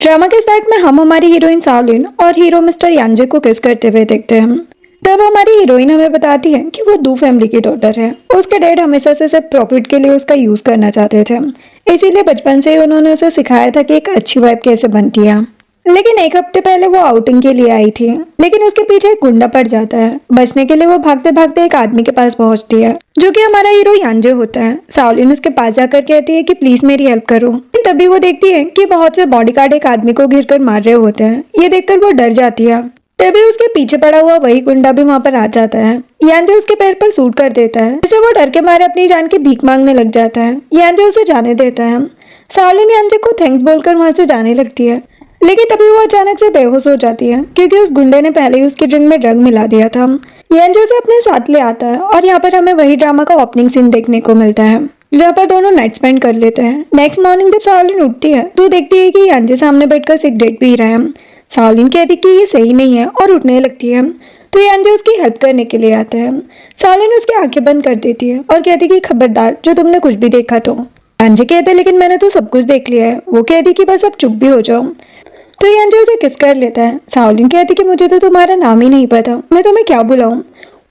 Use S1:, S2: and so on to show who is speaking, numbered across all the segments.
S1: Drama के start में हम हमारी हीरोइन सावलिन और हीरो मिस्टर यांजे को किस करते हुए देखते हैं। तब हमारी हीरोइन हमें बताती है कि वो दू फैमिली की डॉटर है। उसके डैड हमेशा से सिर्फ प्रॉफिट के लिए उसका यूज करना चाहते थे, इसीलिए बचपन से ही उन्होंने उसे सिखाया था कि एक अच्छी वाइफ कैसे बनती है। लेकिन एक हफ्ते पहले वो आउटिंग के लिए आई थी, लेकिन उसके पीछे एक गुंडा पड़ जाता है। बचने के लिए वो भागते भागते एक आदमी के पास पहुंचती है, जो कि हमारा हीरो यांजे होता है। सावलिन उसके पास जाकर कहती है कि प्लीज मेरी हेल्प करो। तभी वो देखती है कि बहुत से बॉडीगार्ड एक आदमी को घिर कर मार रहे होते हैं। ये देखकर वो डर जाती है। तभी उसके पीछे पड़ा हुआ वही गुंडा भी वहाँ पर आ जाता है। यांजे उसके पैर पर सूट कर देता है, जिससे वो डर के मारे अपनी जान की भीख मांगने लग जाता है। यांजे उसे जाने देता है। सावलिन यांजे को थैंक्स बोलकर वहाँ से जाने लगती है, लेकिन तभी वो अचानक से बेहोश हो जाती है, क्योंकि उस गुंडे ने पहले ही उसके ड्रिंक में ड्रग मिला दिया था। यांजे उसे अपने साथ ले आता है और यहाँ पर हमें वही ड्रामा का ओपनिंग सीन देखने को मिलता है, जहाँ पर दोनों नाइट स्पेंड कर लेते हैं। नेक्स्ट मॉर्निंग जब सावलिन उठती है तो देखती है कि यांजे सामने बैठकर सिगरेट पी रहा है। सावलिन कहती कि ये सही नहीं है और उठने लगती है, तो यांजे उसकी हेल्प करने के लिए आता है। सावलिन उसकी आंखें बंद कर देती है और कहती कि खबरदार जो तुमने कुछ भी देखा तो। यांजे कहते लेकिन मैंने तो सब कुछ देख लिया है। वो कहती कि बस अब चुप भी हो जाओ, तो यांजे उसे किस कर लेता है। सावलिन कहती कि मुझे तो तुम्हारा नाम ही नहीं पता, मैं तुम्हें क्या बुलाऊं।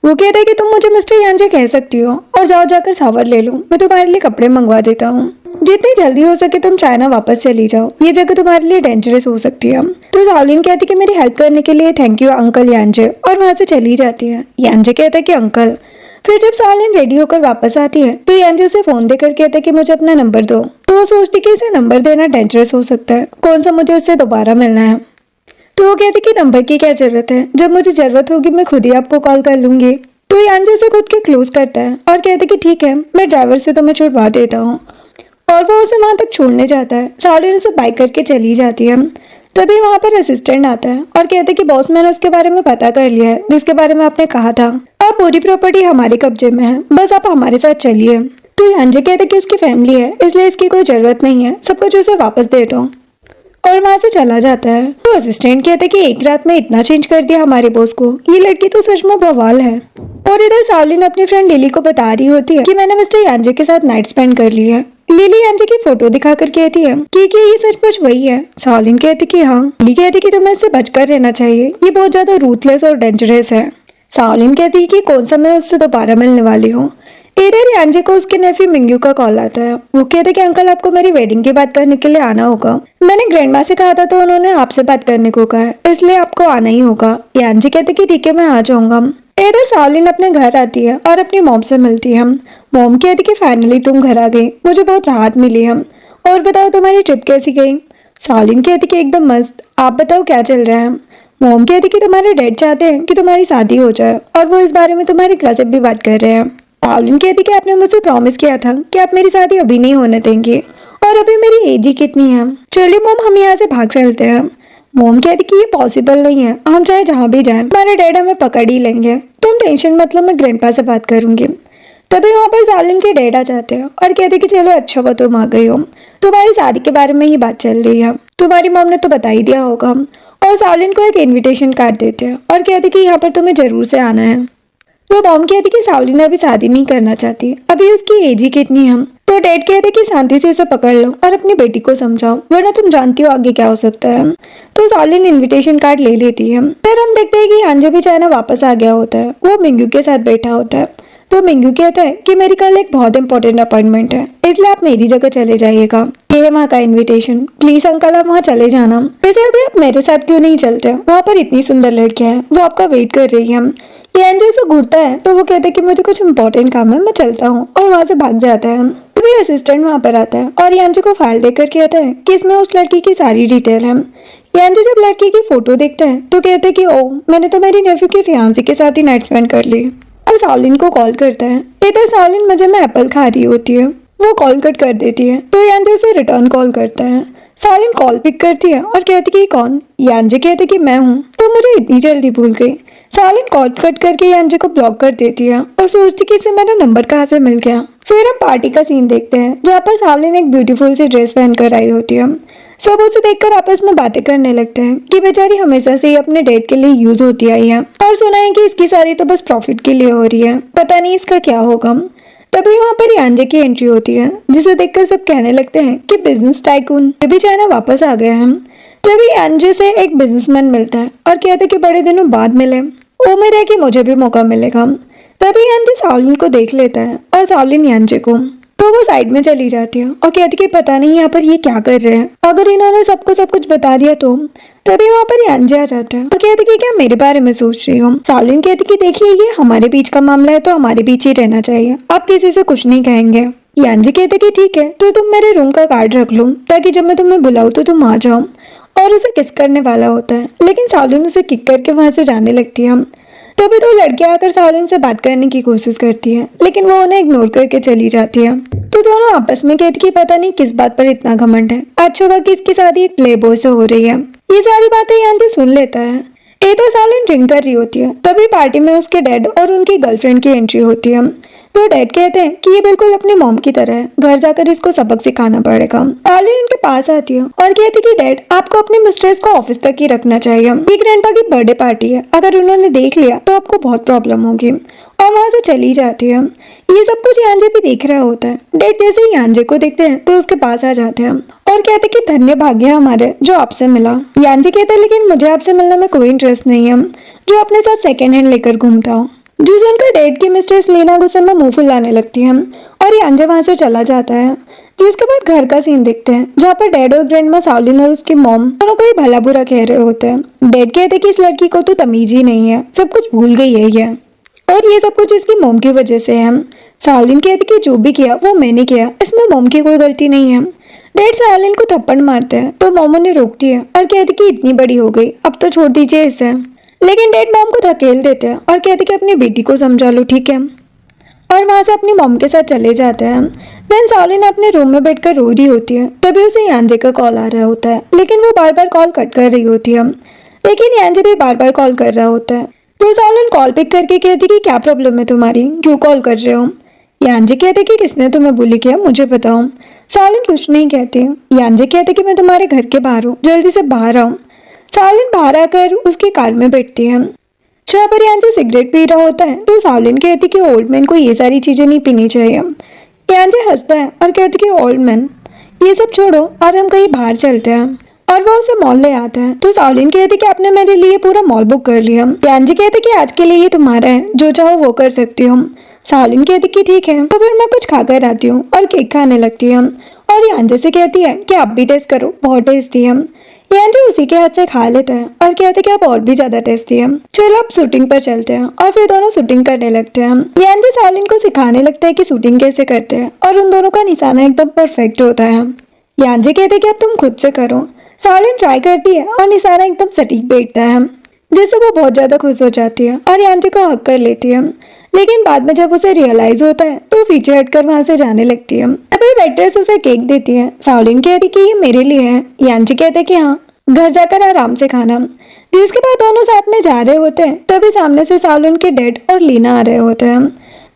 S1: वो कहता है कि तुम मुझे मिस्टर यांजे कह सकती हो और जाओ जाकर शावर ले लो, मैं तुम्हारे लिए कपड़े मंगवा देता हूँ। जितनी जल्दी हो सके तुम चाइना वापस चली जाओ, ये जगह तुम्हारे लिए डेंजरस हो सकती है। तो सावलिन कहती कि मेरी हेल्प करने के लिए थैंक यू अंकल यांजे, और वहाँ से चली जाती है। यांजे कहता है कि अंकल। फिर जब सावलिन रेडी होकर वापस आती है तो यांजे उसे फोन देकर कहता है कि मुझे अपना नंबर दो। तो वो सोचती कि इसे नंबर देना डेंजरस हो सकता है, कौन सा मुझे इससे दोबारा मिलना है। तो वो कहती कि नंबर की क्या जरूरत है, जब मुझे जरूरत होगी मैं खुद ही आपको कॉल कर लूंगी। तो यांजे उसे खुद के क्लोज करता है और कहते कि ठीक है, मैं ड्राइवर से तुम्हें छुड़वा देता हूँ, और वो उसे वहां तक छोड़ने जाता है। सावलिन उसे बाइक करके चली जाती है। तभी वहां पर असिस्टेंट आता है और कहते कि बॉस मैंने उसके बारे में पता कर लिया है, जिसके बारे में आपने कहा था। अब पूरी प्रॉपर्टी हमारे कब्जे में है, बस आप हमारे साथ चलिए। तो यांजे कहते कि उसकी फैमिली है, इसलिए इसकी कोई जरूरत नहीं है, सब कुछ उसे वापस दे दो, और वहां से चला जाता है। तो असिस्टेंट कहते कि एक रात में इतना चेंज कर दिया हमारे बॉस को, ये लड़की तो सच में बवाल है। और इधर सावलिन अपनी फ्रेंड लिली को बता रही होती है कि मैंने मिस्टर यांजे के साथ नाइट स्पेंड कर ली है। लिली यांजे की फोटो दिखाकर कहती है कि ये सचमुच वही है। सावलिन कहती कि हाँ। लिली कहती कि तुम्हें इससे बचकर रहना चाहिए, ये बहुत ज्यादा रूथलेस और डेंजरस है। सावलिन कहती कि कौन सा मैं उससे दोबारा मिलने वाली हूँ। इधर यांजे को उसके नेफ्यू मिंग्यू का कॉल आता है। वो कहते कि अंकल आपको मेरी वेडिंग की बात करने के लिए आना होगा। मैंने ग्रैंडमा से कहा था तो उन्होंने आपसे बात करने को कहा है, इसलिए आपको आना ही होगा। यांजे कहते कि ठीक है मैं आ जाऊंगा। इधर सावलिन अपने घर आती है और अपनी मॉम से मिलती है। मॉम कहती कि फाइनली तुम घर आ गई, मुझे बहुत राहत मिली है। और बताओ तुम्हारी ट्रिप कैसी गई। सावलिन कहती कि एकदम मस्त, आप बताओ क्या चल रहा है। मॉम कहती कि तुम्हारे डैड चाहते हैं कि तुम्हारी शादी हो जाए, और वो इस बारे में तुम्हारी क्लास से भी बात कर रहे हैं। सावलिन कहती कि आपने मुझसे प्रॉमिस किया था कि आप मेरी शादी अभी नहीं होने देंगे, और अभी मेरी एज ही कितनी है। चलिए मॉम हम यहाँ से भाग चलते हैं। मॉम कहती कि ये पॉसिबल नहीं है, हम चाहे जहाँ भी जाएं हमारे डैड हमें पकड़ ही लेंगे, तुम टेंशन मत लो, मैं ग्रैंडपा से बात करूंगी। तभी वहाँ पर सावलिन के डैड आ जाते हैं और कहते कि चलो अच्छा हुआ तुम आ गई हो, तुम्हारी शादी के बारे में ही बात चल रही है, तुम्हारी मॉम ने तो बता ही दिया होगा। और सावलिन को एक इन्विटेशन कार्ड देते हैं और कहते कि यहाँ पर तुम्हें जरूर से आना है। तो मॉम कहती कि सावलिन अभी शादी नहीं करना चाहती, अभी उसकी एज ही कितनी है। तो डैड कहते कि शांति से इसे पकड़ लो और अपनी बेटी को समझाओ, वरना तुम जानती हो आगे क्या हो सकता है। तो सावलिन इनविटेशन कार्ड ले लेती है। फिर हम देखते हैं कि यांजे भी चाइना वापस आ गया होता है। वो मिंग्यू के साथ बैठा होता है। तो मिंग्यू कहता है कि मेरी कल एक बहुत इंपॉर्टेंट अपॉइंटमेंट है, इसलिए आप मेरी जगह चले जाइएगा, ये है वहाँ का इन्विटेशन, प्लीज अंकल आप वहाँ चले जाना। वैसे अभी आप मेरे साथ क्यों नहीं चलते, वहाँ पर इतनी सुंदर लड़कियां हैं, वो आपका वेट कर रही है। यांजे उसे घूरता है तो वो कहता है कि मुझे कुछ इंपॉर्टेंट काम है, मैं चलता हूँ, और वहाँ से भाग जाता है। तभी असिस्टेंट वहाँ पर आता है और यांजे को फाइल देकर कहता है कि इसमें उस लड़की की सारी डिटेल है। यांजे जब लड़की की फोटो देखता है तो कहता है कि ओ मैंने तो मेरी नेफ्यू की फियांसी के साथ ही नाइट स्पेंड कर ली, और सावलिन को कॉल करता है। इधर सावलिन मजे में एप्पल खा रही होती है, वो कॉल कट कर देती है तो यांजे उसे रिटर्न कॉल करता है। सावलिन कॉल पिक करती है और कहती कि कौन। यांजे कहते कि मैं हूँ, तो मुझे इतनी जल्दी भूल गई। सावलिन कॉल कट करके यांजे को ब्लॉक कर देती है और सोचती कि इसे मेरा नंबर कहाँ से मिल गया। फिर हम पार्टी का सीन देखते हैं जहाँ पर सावलिन एक ब्यूटीफुल सी ड्रेस पहन कर आई होती है। सब उसे देखकर आपस में बातें करने लगते हैं कि बेचारी हमेशा से ही अपने डेट के लिए यूज होती आई है, और सुना है कि इसकी शादी तो बस प्रॉफिट के लिए हो रही है, पता नहीं इसका क्या होगा। तभी वहाँ पर यांजे की एंट्री होती है, जिसे देखकर सब कहने लगते हैं कि बिजनेस टाइकून भी चाइना वापस आ गए हैं। तभी यांजे से एक बिजनेसमैन मिलता है और कहता है कि बड़े दिनों बाद मिले, उम्मीद है कि मुझे भी मौका मिलेगा। तभी यांजे सावलिन को देख लेता है और सावलिन यांजे को, तो वो साइड में चली जाती है और कहती कि पता नहीं यहाँ पर ये क्या कर रहे हैं, अगर इन्होंने सबको सब कुछ बता दिया तो। तभी वहाँ पर यांजे आ जाता है और कहती कि क्या मेरे बारे में सोच रही हो। सावलिन कहती कि देखिए ये हमारे बीच का मामला है तो हमारे बीच ही रहना चाहिए, आप किसी से कुछ नहीं कहेंगे। यांजे कहते कि ठीक है, तो तुम मेरे रूम का कार्ड रख लो ताकि जब मैं तुम्हें बुलाऊं तो तुम आ जाओ। और उसे किस करने वाला होता है, लेकिन सावलिन उसे किक करके वहां से जाने लगती है। तभी तो लड़की आकर सावलिन से बात करने की कोशिश करती है, लेकिन वो उन्हें इग्नोर करके चली जाती है। तो दोनों आपस में कहती कि पता नहीं किस बात पर इतना घमंड है, अच्छा हुआ कि इसकी शादी एक प्ले बॉय से हो रही है। ये सारी बातें यांजे सुन लेता है। ये तो सावलिन ड्रिंक कर रही होती है, तभी पार्टी में उसके डैड और उनकी गर्लफ्रेंड की एंट्री होती है। तो डैड कहते हैं कि ये बिल्कुल अपनी मॉम की तरह है, घर जाकर इसको सबक सिखाना पड़ेगा। सावलिन उनके पास आती है और कहती कि डैड आपको अपनी मिस्ट्रेस को ऑफिस तक ही रखना चाहिए, ये ग्रैंडपा की बर्थडे पार्टी है, अगर उन्होंने देख लिया तो आपको बहुत प्रॉब्लम होगी। और वहां से चली जाती है। ये सब कुछ यांजे भी देख रहा होता है। डैड जैसे ही यांजे को देखते हैं तो उसके पास आ जाते हैं और कहते कि धन्य भाग्य है हमारे जो आपसे मिला। यांजे कहते हैं लेकिन मुझे आपसे मिलने में कोई इंटरेस्ट नहीं है जो अपने साथ सेकेंड हैंड लेकर घूमता हो। जो सुनकर डैड की मिस्ट्रेस लीना गुस्से में मुंह फुलाने लगती है और यांजे वहां से चला जाता है। जिसके बाद घर का सीन देखते हैं जहाँ पर डैड और ग्रैंडमा सावलिन और उसकी मॉम दोनों को ही भला बुरा कह रहे होते हैं। डैड कहते कि इस लड़की को तो तमीज ही नहीं है, सब कुछ भूल गई है ये, और ये सब कुछ इसकी मॉम की वजह से है। सावलिन कहती कि जो भी किया वो मैंने किया, इसमें मॉम की कोई गलती नहीं है। डैड सावलिन को थप्पड़ मारते हैं तो मॉम उन्हें रोकती है और कहती कि इतनी बड़ी हो गई, अब तो छोड़ दीजिए इसे। लेकिन डैड मॉम को धकेल देते हैं और कहते कि अपनी बेटी को समझा लो, ठीक है, और वहां से अपनी मॉम के साथ चले जाते हैं। देन सावलिन अपने रूम में बैठकर रो रही होती है। तभी उसे यांजे का कॉल आ रहा होता है, लेकिन वो बार बार कॉल कट कर रही होती है। लेकिन यांजे भी बार बार कॉल कर रहा होता है। तो सावलिन कॉल पिक करके कहती कि क्या प्रॉब्लम है तुम्हारी, क्यों कॉल कर रहे हो। यांजे कहते कि किसने तुम्हें बुली किया, मुझे बताओ। सावलिन कुछ नहीं कहती। यांजे कहते कि मैं तुम्हारे घर के बाहर हूँ, जल्दी से बाहर आओ। सावलिन बाहर आकर उसकी कार में बैठती है। जहाँ पर यांजे सिगरेट पी रहा होता है तो सावलिन कहती कि ओल्ड मैन को ये सारी चीजें नहीं पीनी चाहिए। यांजे हंसता है और कहती कि ओल्ड मैन ये सब छोड़ो, आज हम कहीं बाहर चलते हैं, और वो उसे मॉल ले आता है। तो सावलिन कहती कि आपने मेरे लिए पूरा मॉल बुक कर लिया। यांजे कहते कि आज के लिए ये तुम्हारा है, जो चाहो वो कर सकती हो। सावलिन कहती कि ठीक है, तो फिर मैं कुछ खाकर आती हूँ, और केक खाने लगती है। और यांजे से कहती है कि आप भी टेस्ट करो, बहुत टेस्टी है। यांजे उसी के हाथ से खा लेता है और कहते कि आप और भी ज्यादा टेस्टी है, चलो अब शूटिंग पर चलते हैं। और फिर दोनों शूटिंग करने लगते हैं। यांजे सावलिन को सिखाने लगता है कि शूटिंग कैसे करते हैं, और उन दोनों का निशाना एकदम परफेक्ट होता है। यांजे कहते कि अब तुम खुद से करो। सावलिन ट्राई करती है और निशाना एकदम सटीक बैठता है, जिससे वो बहुत ज्यादा खुश हो जाती है और यांजे को हक कर लेती है। लेकिन बाद में जब उसे रियलाइज होता है तो पीछे हटकर वहां से जाने लगती है। तभी वेट्रेस उसे केक देती है। सावलिन कहती कि ये मेरे लिए है। यांजे कहते कि हाँ, घर जाकर आराम से खाना। जिसके बाद दोनों साथ में जा रहे होते हैं तभी सामने से सावलिन के डैड और लीना आ रहे होते हैं।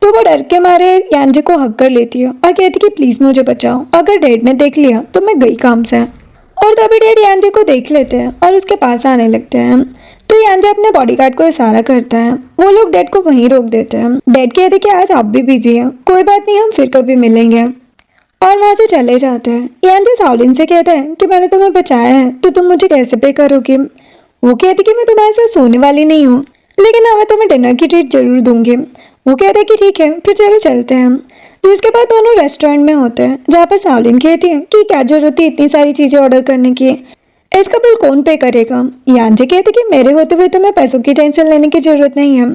S1: तो वो डर के मारे यांजे को हक कर लेती है और कहती कि प्लीज मुझे बचाओ, अगर डैड ने देख लिया तो मैं गई काम से। और तभी डैड यांजे को देख लेते हैं और उसके पास आने लगते हैं। तो यांजे अपने बॉडीगार्ड को इशारा करता है, वो लोग डैड को वहीं रोक देते हैं। डैड कहते कि आज आप भी बिजी हैं, कोई बात नहीं, हम फिर कभी मिलेंगे, और वहां से चले जाते हैं। यांजे सावलिन से कहते हैं कि मैंने तुम्हें बचाया है तो तुम मुझे कैसे पे करोगी। वो कहती कि मैं तुम्हारे साथ सोने वाली नहीं हूँ, लेकिन हाँ मैं तुम्हें डिनर की ट्रीट जरूर दूंगी। वो कहते कि ठीक है, फिर चलो चलते हैं। जिसके बाद दोनों रेस्टोरेंट में होते हैं, जहाँ पर सावलिन कहती है कि क्या जरूरत है इतनी सारी चीजें ऑर्डर करने की, इसका बिल कौन पे करेगा। यांजे कहते कि मेरे होते हुए तुम्हें पैसों की टेंशन लेने की जरूरत नहीं है।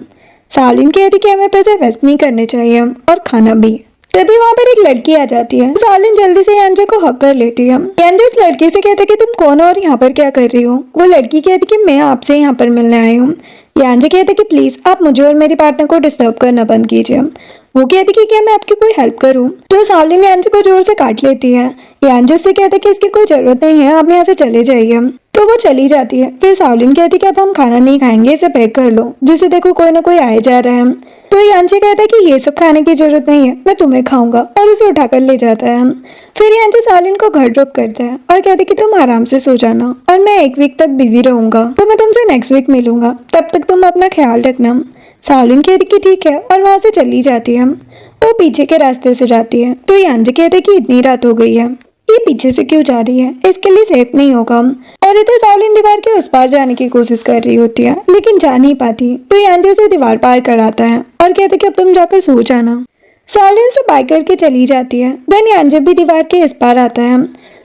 S1: सावलिन कहती कि हमें पैसे वेस्ट नहीं करने चाहिए, और खाना भी। तभी वहाँ पर एक लड़की आ जाती है। सावलिन जल्दी से यांजे को हक कर लेती है। यांजे उस लड़की से कहते कि तुम कौन हो और यहाँ पर क्या कर रही हो। वो लड़की कहती कि मैं आपसे यहाँ पर मिलने आई हूँ। यांजे कहते कि प्लीज आप मुझे और मेरी पार्टनर को डिस्टर्ब करना बंद कीजिए। वो कहती कि क्या मैं आपकी कोई हेल्प करूं। तो सावलिन यांजे को जोर से काट लेती है। यांजे उससे कहते कि इसकी कोई जरूरत नहीं है, आप यहाँ से चले जाइए। तो वो चली जाती है। फिर सावलिन कहती कि अब हम खाना नहीं खाएंगे, इसे पैक कर लो, जिसे देखो कोई ना कोई आए जा रहा है। तो यांजे कहता है कि ये सब खाने की जरूरत नहीं है, मैं तुम्हें खाऊंगा, और उसे उठाकर ले जाता है। फिर यांजे सावलिन को घर ड्रॉप करता है और कहते कि तुम आराम से सो जाना, और मैं एक वीक तक बिजी रहूंगा, तो मैं तुमसे नेक्स्ट वीक मिलूंगा, तब तक तुम अपना ख्याल रखना। सावलिन कहती कि ठीक है, और वहां से चली जाती है। वो पीछे के रास्ते से जाती है। तो यांजे कहते कि इतनी रात हो गई है। ये पीछे से क्यों जा रही है, इसके लिए सेफ नहीं होगा। और इधर सावलिन दीवार के उस पार जाने की कोशिश कर रही होती है लेकिन जा नहीं पाती, तो यांजे उसे दीवार पार कराता है और कहता है कि अब तुम जाकर सो जाना। सावलिन से बाय करके चली जाती है। देन यांजे भी दीवार के इस पार आता है।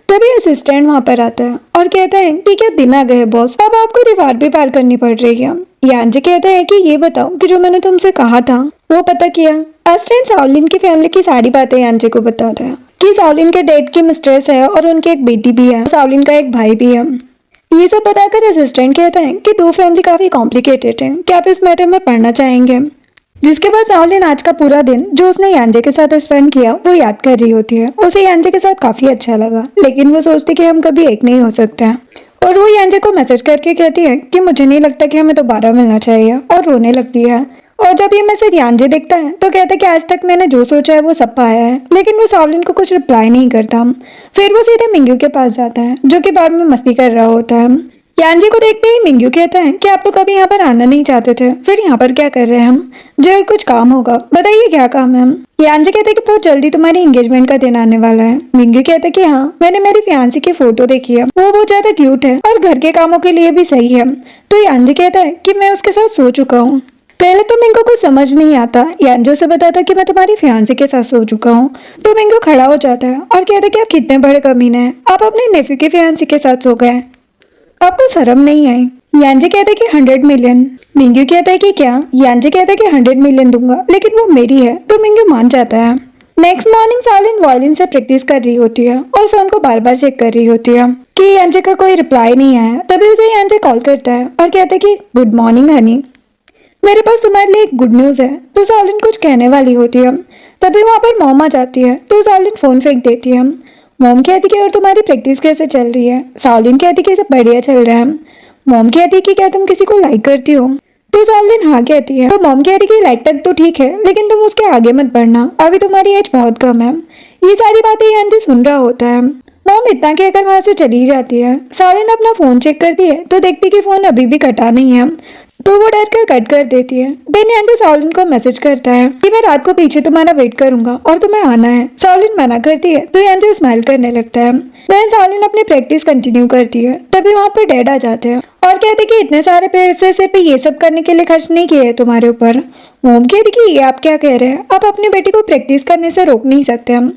S1: तभी असिस्टेंट वहां पर आता है और कहता है कि क्या दिन आ गए बॉस, अब आपको दीवार भी पार करनी पड़ रही है। यांजे कहता है कि ये बताओ कि जो मैंने तुमसे कहा था वो पता किया। असिस्टेंट सावलिन की फैमिली की सारी बातें यांजे को बताता है कि सावलिन के डैड की मिस्ट्रेस है और उनकी एक बेटी भी है, सावलिन का एक भाई भी है। ये सब बताकर असिस्टेंट कहता है कि दो फैमिली काफी कॉम्प्लिकेटेड है, क्या आप इस मैटर में पढ़ना चाहेंगे। जिसके बाद सावलिन आज का पूरा दिन जो उसने यांजे के साथ स्पेंड किया वो याद कर रही होती है। उसे यांजे के साथ काफी अच्छा लगा, लेकिन वो सोचती कि हम कभी एक नहीं हो सकते हैं। और वो यांजे को मैसेज करके कहती है कि मुझे नहीं लगता कि हमें दोबारा मिलना चाहिए, और रोने लगती है। और जब ये मैसेज यांजे देखता है तो कहता है कि आज तक मैंने जो सोचा है वो सब पाया है, लेकिन वो सावलिन को कुछ रिप्लाई नहीं करता। फिर वो सीधे मिंग्यू के पास जाता है जो कि बार में मस्ती कर रहा होता है। यांजे को देखते ही मिंग्यू कहता है कि आप तो कभी यहाँ पर आना नहीं चाहते थे, फिर यहाँ पर क्या कर रहे हैं हम, जरूर कुछ काम होगा, बताइए क्या काम है। यांजे कहते हैं कि बहुत जल्दी तुम्हारी एंगेजमेंट का दिन आने वाला है। मिंग्यू कहता है कि हाँ, मैंने मेरी फियांसी की फोटो देखी है, वो बहुत ज्यादा क्यूट है और घर के कामों के लिए भी सही है। तो यांजे कहता है कि मैं उसके साथ सो चुका हूँ। पहले तो मिंगू को समझ नहीं आता, यांजे से बताता कि मैं तुम्हारी फियांसी के साथ सो चुका हूँ। तो मिंगू खड़ा हो जाता है और कहता है कि आप कितने बड़े कमीने हैं, आप अपने नेफ्यू की फियांसी के साथ सो गए, आपको शर्म नहीं आई। यांजे कहता है कि 100 मिलियन। मिंगू कहता है कि क्या। यांजे कहता है कि 100 मिलियन दूंगा, लेकिन वो मेरी है। तो मिंगू मान जाता है। नेक्स्ट मॉर्निंग सावलिन वायलिन से प्रैक्टिस कर रही होती है और फोन को बार बार चेक कर रही होती है कि यांजे का कोई रिप्लाई नहीं आया। तभी उसे यांजे कॉल करता है और कहता है कि गुड मॉर्निंग हनी, मेरे पास तुम्हारे लिए एक गुड न्यूज है। तो सावलिन कुछ कहने वाली होती है, तभी वहाँ पर मॉम आ जाती है। तो सावलिन फोन फेंक देती है। मॉम कहती कि और तुम्हारी प्रैक्टिस कैसे चल रही है। सावलिन कहती कि सब बढ़िया चल रहा है। मॉम कहती कि क्या तुम किसी को लाइक करती हो। तो सावलिन हाँ कहती है। तो मॉम कहती कि लाइक तक तो ठीक है, लेकिन तुम उसके आगे मत बढ़ना, अभी तुम्हारी एज बहुत कम है। ये सारी बातें यांजे सुन रहा होता है। मॉम इतना कहकर वहां से चली जाती है। सावलिन अपना फोन चेक करती है तो देखती कि फोन अभी भी कटा नहीं है, तो वो डर कर कट कर देती है। देन यांजे सावलिन को मैसेज करता है कि मैं रात को पीछे तुम्हारा वेट करूंगा और तुम्हें आना है। सावलिन मना करती है तो यांजे स्माइल करने लगता है। देन सावलिन अपनी प्रैक्टिस कंटिन्यू करती है। तभी वहाँ पर डैड आ जाते हैं और कहते कि इतने सारे पैसे सिर्फ ये सब करने के लिए खर्च नहीं किए तुम्हारे ऊपर। मॉम कहती कि ये आप क्या कह रहे हैं, आप अपनी बेटी को प्रैक्टिस करने से रोक नहीं सकते हम।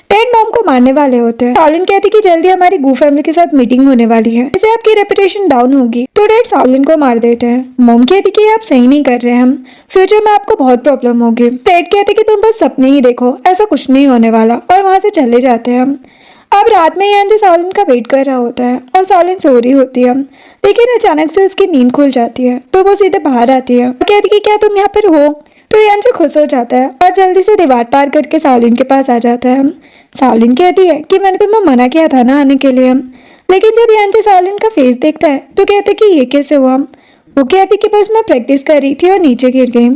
S1: डैड मॉम को मारने वाले होते हैं। सावलिन कहती कि जल्दी हमारी गू फैमिली के साथ मीटिंग होने वाली है, इससे आपकी रेपुटेशन डाउन होगी। तो डैड सावलिन को मार देते हैं। मॉम कहती कि आप सही नहीं कर रहे हैं, हम फ्यूचर में आपको बहुत प्रॉब्लम होगी। डैड कहते कि तुम बस सपने ही देखो, ऐसा कुछ नहीं होने वाला, और वहाँ से चले जाते हैं। अब रात में यांजे सावलिन का वेट कर रहा होता है और सावलिन सो रही होती है, लेकिन अचानक से उसकी नींद खुल जाती है। तो वो सीधे बाहर आती है और कहती कि क्या तुम यहाँ पर हो। तो यांजे खुश हो जाता है और जल्दी से दीवार पार करके सावलिन के पास आ जाता है। सावलिन कहती है कि मैंने तुम्हें मना किया था ना आने के लिए, लेकिन जब यांजे सावलिन का फेस देखता है तो कहता है कि ये कैसे हुआ। वो कहती कि बस मैं प्रैक्टिस कर रही थी और नीचे गिर गई।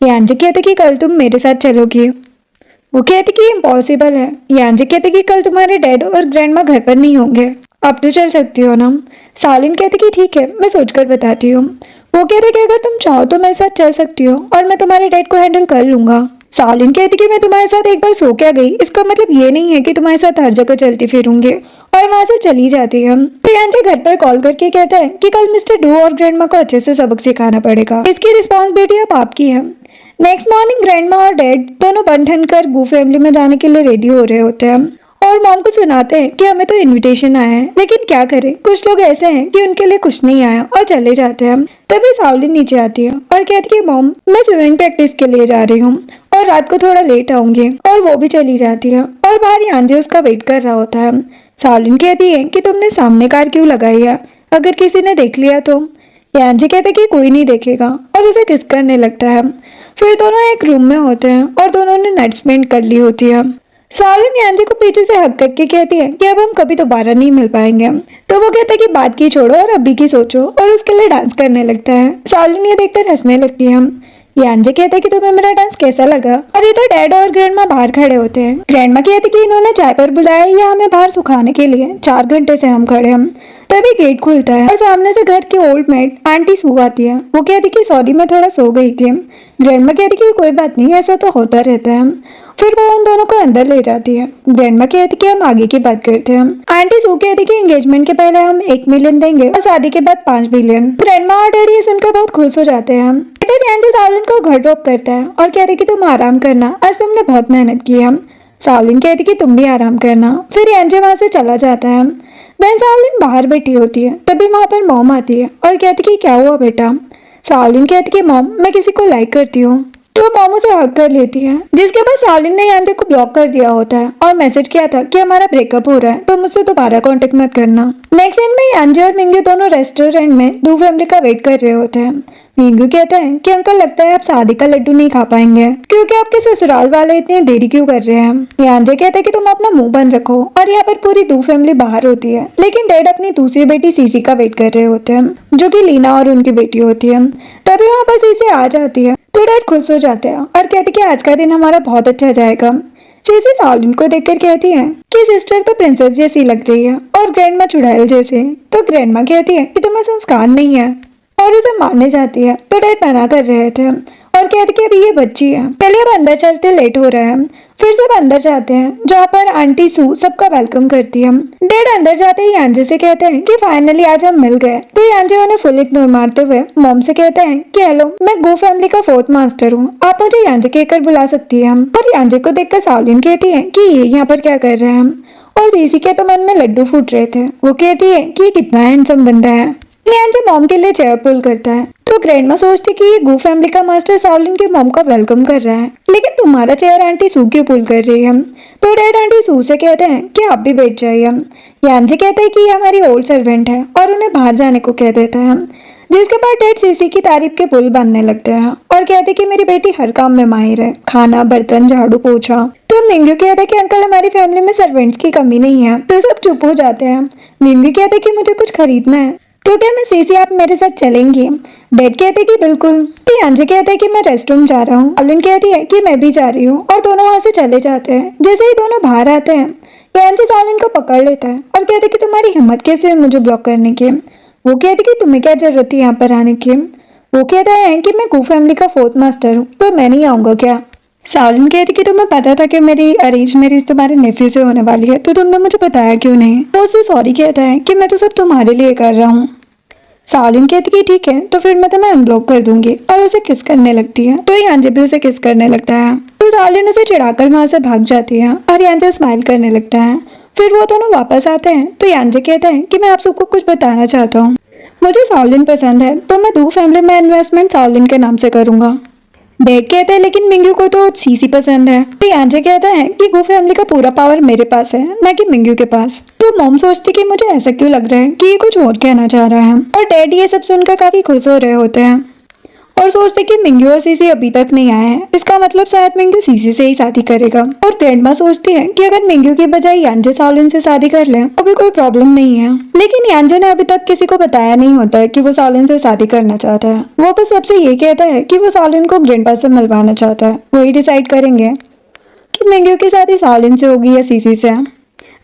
S1: यांजे कहते कि कल तुम मेरे साथ चलोगी। वो कहती कि इम्पॉसिबल है। यांजे कहते कि कल तुम्हारे डैड और ग्रैंडमा घर पर नहीं होंगे, अब तो चल सकती हो ना। सावलिन कहती कि ठीक है, मैं सोचकर बताती हूँ। वो कहते कि अगर तुम चाहो तो मेरे साथ चल सकती हो और मैं तुम्हारे डैड को हैंडल कर लूंगा। सावलिन कहती कि मैं तुम्हारे साथ एक बार सो क्या गई, इसका मतलब ये नहीं है कि तुम्हारे साथ हर जगह चलती फिरूंगी, और वहां से चली जाती है। तो यांजे घर पर कॉल करके कहता है कि कल मिस्टर डू और ग्रैंडमा को अच्छे से सबक सिखाना पड़ेगा, इसकी रिस्पॉन्सिबिलिटी अब आपकी है। नेक्स्ट मॉर्निंग ग्रैंडमा और डैड दोनों बन ठन कर गू फैमिली में जाने के लिए रेडी हो रहे होते हैं और मॉम को सुनाते हैं कि हमें तो इनविटेशन आया है, लेकिन क्या करें, कुछ लोग ऐसे हैं कि उनके लिए कुछ नहीं आया और चले जाते हैं। तभी सावलिन नीचे आती है और कहती है मॉम मैं स्विमिंग प्रैक्टिस के लिए जा रही हूँ और रात को थोड़ा लेट आऊंगी, और वो भी चली जाती है। और बाहर यांजे उसका वेट कर रहा होता है। सावलिन कहती है कि तुमने सामने कार क्यों लगाई है, अगर किसी ने देख लिया तो। यांजे कहते कि कोई नहीं देखेगा और उसे किस करने लगता है। फिर दोनों एक रूम में होते हैं और दोनों ने नाइट स्पेंड कर ली होती है। सावलिन यांजे को पीछे से हक करके कहती है कि अब हम कभी दोबारा नहीं मिल पाएंगे। तो वो कहता है कि बात की छोड़ो और अभी की सोचो, और उसके लिए डांस करने लगता है। सावलिन ये देखकर हंसने लगती है। यांजे कहता है कि तुम्हें मेरा डांस कैसा लगा। और इधर डैड और ग्रैंडमा बाहर खड़े होते हैं। ग्रैंडमा कहती कि इन्होंने चाय पर बुलाया या हमें बाहर सुखाने के लिए, 4 घंटे से हम खड़े हैं। तभी गेट खुलता है और सामने से घर की ओल्ड मेड आंटी सू आती है। वो कहती कि सॉरी मैं थोड़ा सो गई थी। ग्रैंडमा कहती कि कोई बात नहीं, ऐसा तो होता रहता है। फिर वो उन दोनों को अंदर ले जाती है। ग्रैंडमा कहती कि हम आगे की बात करते हैं। आंटी सू कहती कि एंगेजमेंट के पहले हम 1 मिलियन देंगे और शादी के बाद 5 बिलियन। ग्रैंडमा और डैडी ये सुनकर बहुत खुश हो जाते हैं। एंजी सावलिन को घर ड्रॉप करता है और कहती कि तुम आराम करना, आज तुमने बहुत मेहनत की है। सावलिन कहती कि तुम भी आराम करना। फिर एंजे वहां से चला जाता है। देन सावलिन बाहर बैठी होती है, तभी वहां पर मॉम आती है और कहती कि क्या हुआ बेटा। सावलिन कहती कि मॉम मैं किसी को लाइक करती हूँ। तो मॉम उसे हक कर लेती है, जिसके बाद सावलिन ने एंजे को ब्लॉक कर दिया होता है और मैसेज किया था कि हमारा ब्रेकअप हो रहा है तो मुझसे दोबारा कांटेक्ट मत करना। नेक्स्ट सीन में एंजे और मिंगू दोनों रेस्टोरेंट में दो फैमिली का वेट कर रहे होते हैं। मिंगू कहता है कि अंकल लगता है आप शादी का लड्डू नहीं खा पाएंगे क्योंकि आपके ससुराल वाले इतनी देरी क्यों कर रहे हैं। एंजे कहता है कि तुम अपना मुंह बंद रखो और यहाँ पर पूरी दो फैमिली बाहर होती है, लेकिन डैड अपनी दूसरी बेटी सीसी का वेट कर रहे होते हैं जो कि लीना और उनकी बेटी होती है। तभी वहाँ पर सीसी आ जाती है तो डैड खुश हो जाते हैं और कहते कि आज का दिन हमारा बहुत अच्छा जाएगा। सीसी सावलिन को देखकर कहती है कि सिस्टर तो प्रिंसेस जैसी लग रही है और ग्रैंडमा चुड़ैल जैसे। तो ग्रैंडमा कहती है कि तुम्हें संस्कार नहीं है और उसे मारने जाती है तो डैड मना कर रहे थे और कहते कि अभी ये बच्ची है, पहले अब अंदर चलते लेट हो रहा है। फिर सब अंदर जाते हैं जहाँ पर आंटी सू सबका वेलकम करती है। डैड अंदर जाते ही यांजे से कहते हैं कि फाइनली आज हम मिल गए। तो यांजे उन्हें फुल इग्नोर मारते हुए मॉम से कहते हैं कि हेलो मैं गो फैमिली का 4th मास्टर हूँ, आप मुझे यांजे कहकर बुला सकती है। और यांजे को देखकर सावलिन कहती है कि ये यहाँ पर क्या कर रहे हैं और सीसी के तो मन में लड्डू फूट रहे थे। वो कहती है कि ये कितना हैंडसम बंदा है। यांजे मॉम के लिए चेयर पुल करता है तो ग्रैंडमा सोचती कि ये गू फैमिली का मास्टर सावलिन के मॉम का वेलकम कर रहा है, लेकिन तुम्हारा चेयर आंटी सू क्यों पुल कर रही है। तो डैड आंटी सू से कहते हैं कि आप भी बैठ जाइए। यांजे कहता है कि ये हमारी ओल्ड सर्वेंट है और उन्हें बाहर जाने को कह देता है, जिसके बाद डैड सीसी की तारीफ के पुल बांधने लगते हैं और कहते कि मेरी बेटी हर काम में माहिर है, खाना बर्तन झाड़ू पोछा। तो मिंगू कहता है कि अंकल हमारी फैमिली में सर्वेंट्स की कमी नहीं है। तो सब चुप हो जाते हैं। मिंगू कहते कि मुझे कुछ खरीदना है तो क्या मैं सीसी आप मेरे साथ चलेंगी। डैड कहते कि बिल्कुल। तो यांजे कहते हैं कि मैं रेस्टरूम जा रहा हूँ। सावलिन कहती है कि मैं भी जा रही हूँ और दोनों वहाँ से चले जाते हैं। जैसे ही दोनों बाहर आते हैं यांजे सावलिन को पकड़ लेता है और कहते कि तुम्हारी हिम्मत कैसे है मुझे ब्लॉक करने की। वो कहती कि तुम्हें क्या जरूरत थी यहाँ पर आने की। वो कहता है कि मैं गू फैमिली का 4th मास्टर हूँ तो मैं नहीं आऊंगा क्या। सावलिन कहती कि तुम्हें पता था कि मेरी अरेंज मैरिज तुम्हारे नेफ्यू से होने वाली है तो तुमने मुझे बताया क्यों नहीं। वो उससे सॉरी कहता है कि मैं तो सब तुम्हारे लिए कर रहा हूँ। सावलिन कहती कि ठीक है तो फिर मैं तुम्हें अनब्लॉक कर दूंगी और उसे किस करने लगती है तो यांजे भी उसे किस करने लगता है। तो सावलिन उसे चिढ़ाकर वहां से भाग जाती है और यांजे स्माइल करने लगता है। फिर वो दोनों वापस आते हैं तो यांजे कहता है कि मैं आप सबको कुछ बताना चाहता हूँ, मुझे सावलिन पसंद है तो मैं दो फैमिली में इन्वेस्टमेंट सावलिन के नाम से करूंगा। डैड कहते हैं लेकिन मिंगू को तो सीसी पसंद है। तो यांजे कहता है कि गो फैमिली का पूरा पावर मेरे पास है ना कि मिंगू के पास। तो मॉम सोचती कि मुझे ऐसा क्यों लग रहा है कि ये कुछ और कहना चाह रहा है और डैड ये सब सुनकर काफी खुश हो रहे होते हैं और सोचते कि मिंगू और सीसी अभी तक नहीं आए हैं, इसका मतलब शायद मिंगू सीसी से ही शादी करेगा। और ग्रैंडमा सोचती है कि अगर मिंगू की बजाय यांजे सावलिन से शादी कर ले तो भी कोई प्रॉब्लम नहीं है, लेकिन यांजे ने अभी तक किसी को बताया नहीं होता है कि वो सावलिन से शादी करना चाहता है। वो बस सबसे ये कहता है कि वो सावलिन को ग्रैंडपा से मिलवाना चाहता है। वही डिसाइड करेंगे कि मिंगू की शादी सावलिन से होगी या सीसी से।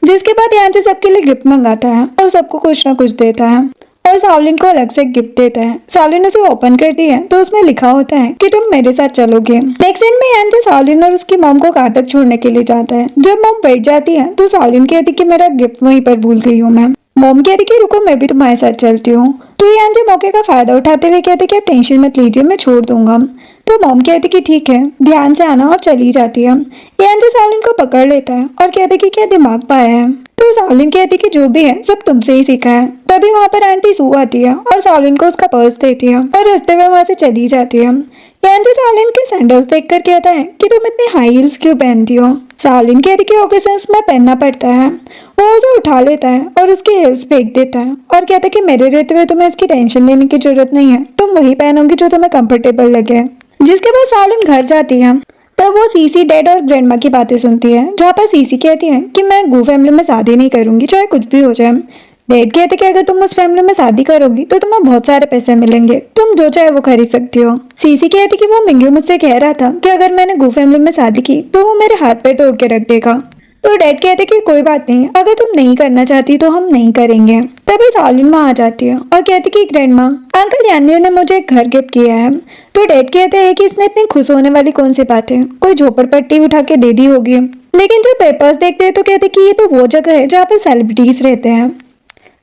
S1: जिसके बाद यांजे सबके लिए गिफ्ट मंगाता है और सबको कुछ ना कुछ देता है और सावलिन को अलग से गिफ्ट देता है। सावलिन उसे ओपन करती है तो उसमें लिखा होता है कि तुम मेरे साथ चलोगे। नेक्स्ट सीन में यांजे सावलिन और उसकी मॉम को कार तक छोड़ने के लिए जाता है। जब मॉम बैठ जाती है तो सावलिन कहती कि मेरा गिफ्ट वहीं पर भूल गई हूँ मैं। मॉम कहती कि रुको मैं भी तुम्हारे साथ चलती हूँ। तो यांजे मौके का फायदा उठाते हुए कहते कि आप टेंशन मत लीजिए मैं छोड़ दूंगा। तो मॉम कहती कि ठीक है ध्यान से आना और चली जाती है। यांजे सावलिन को पकड़ लेता है और कहते कि क्या दिमाग पाया है। तो सावलिन कहती कि जो भी है सब तुमसे ही सीखा है। तभी वहाँ पर आंटी सू आती है और सावलिन को उसका पर्स देती है और रास्ते में वहाँ से चली जाती है। यांजे सावलिन के सैंडल्स देखकर कहता है कि तुम इतने हाई हील्स क्यों पहनती हो। सावलिन कहती कि ओकेशंस में पहनना पड़ता है। वो उसे उठा लेता है और उसके हील्स फेंक देता है और कहता है कि मेरे रहते हुए तुम्हें इसकी टेंशन लेने की जरूरत नहीं है, तुम वही पहनोगी जो तुम्हें कंफर्टेबल लगे। जिसके बाद सावलिन घर जाती है तब वो सीसी डैड और ग्रैंडमा की बातें सुनती है, जहाँ पर सीसी कहती है कि मैं गू फैमिली में शादी नहीं करूंगी चाहे कुछ भी हो जाए। डैड कहते कि अगर तुम उस फैमिली में शादी करोगी तो तुम्हें बहुत सारे पैसे मिलेंगे, तुम जो चाहे वो खरीद सकती हो। सीसी कहती कि वो मिंगू मुझसे कह रहा था कि अगर मैंने गू फैमिली में शादी की तो वो मेरे हाथ पे तोड़ के रख देगा। तो डैड कहते कि कोई बात नहीं, अगर तुम नहीं करना चाहती तो हम नहीं करेंगे। तभी सालिन वहाँ आ जाती है और कहती कि ग्रैंड माँ, अंकल यान्नी ने मुझे एक घर गिफ्ट किया है। तो डैड कहते हैं कि इसमें इतनी खुश होने वाली कौन सी बात है, कोई झोपड़पट्टी उठा के दे दी होगी। लेकिन जब पेपर्स देखते हैं तो कहते कि ये तो वो जगह है जहाँ पर सेलिब्रिटीज रहते हैं।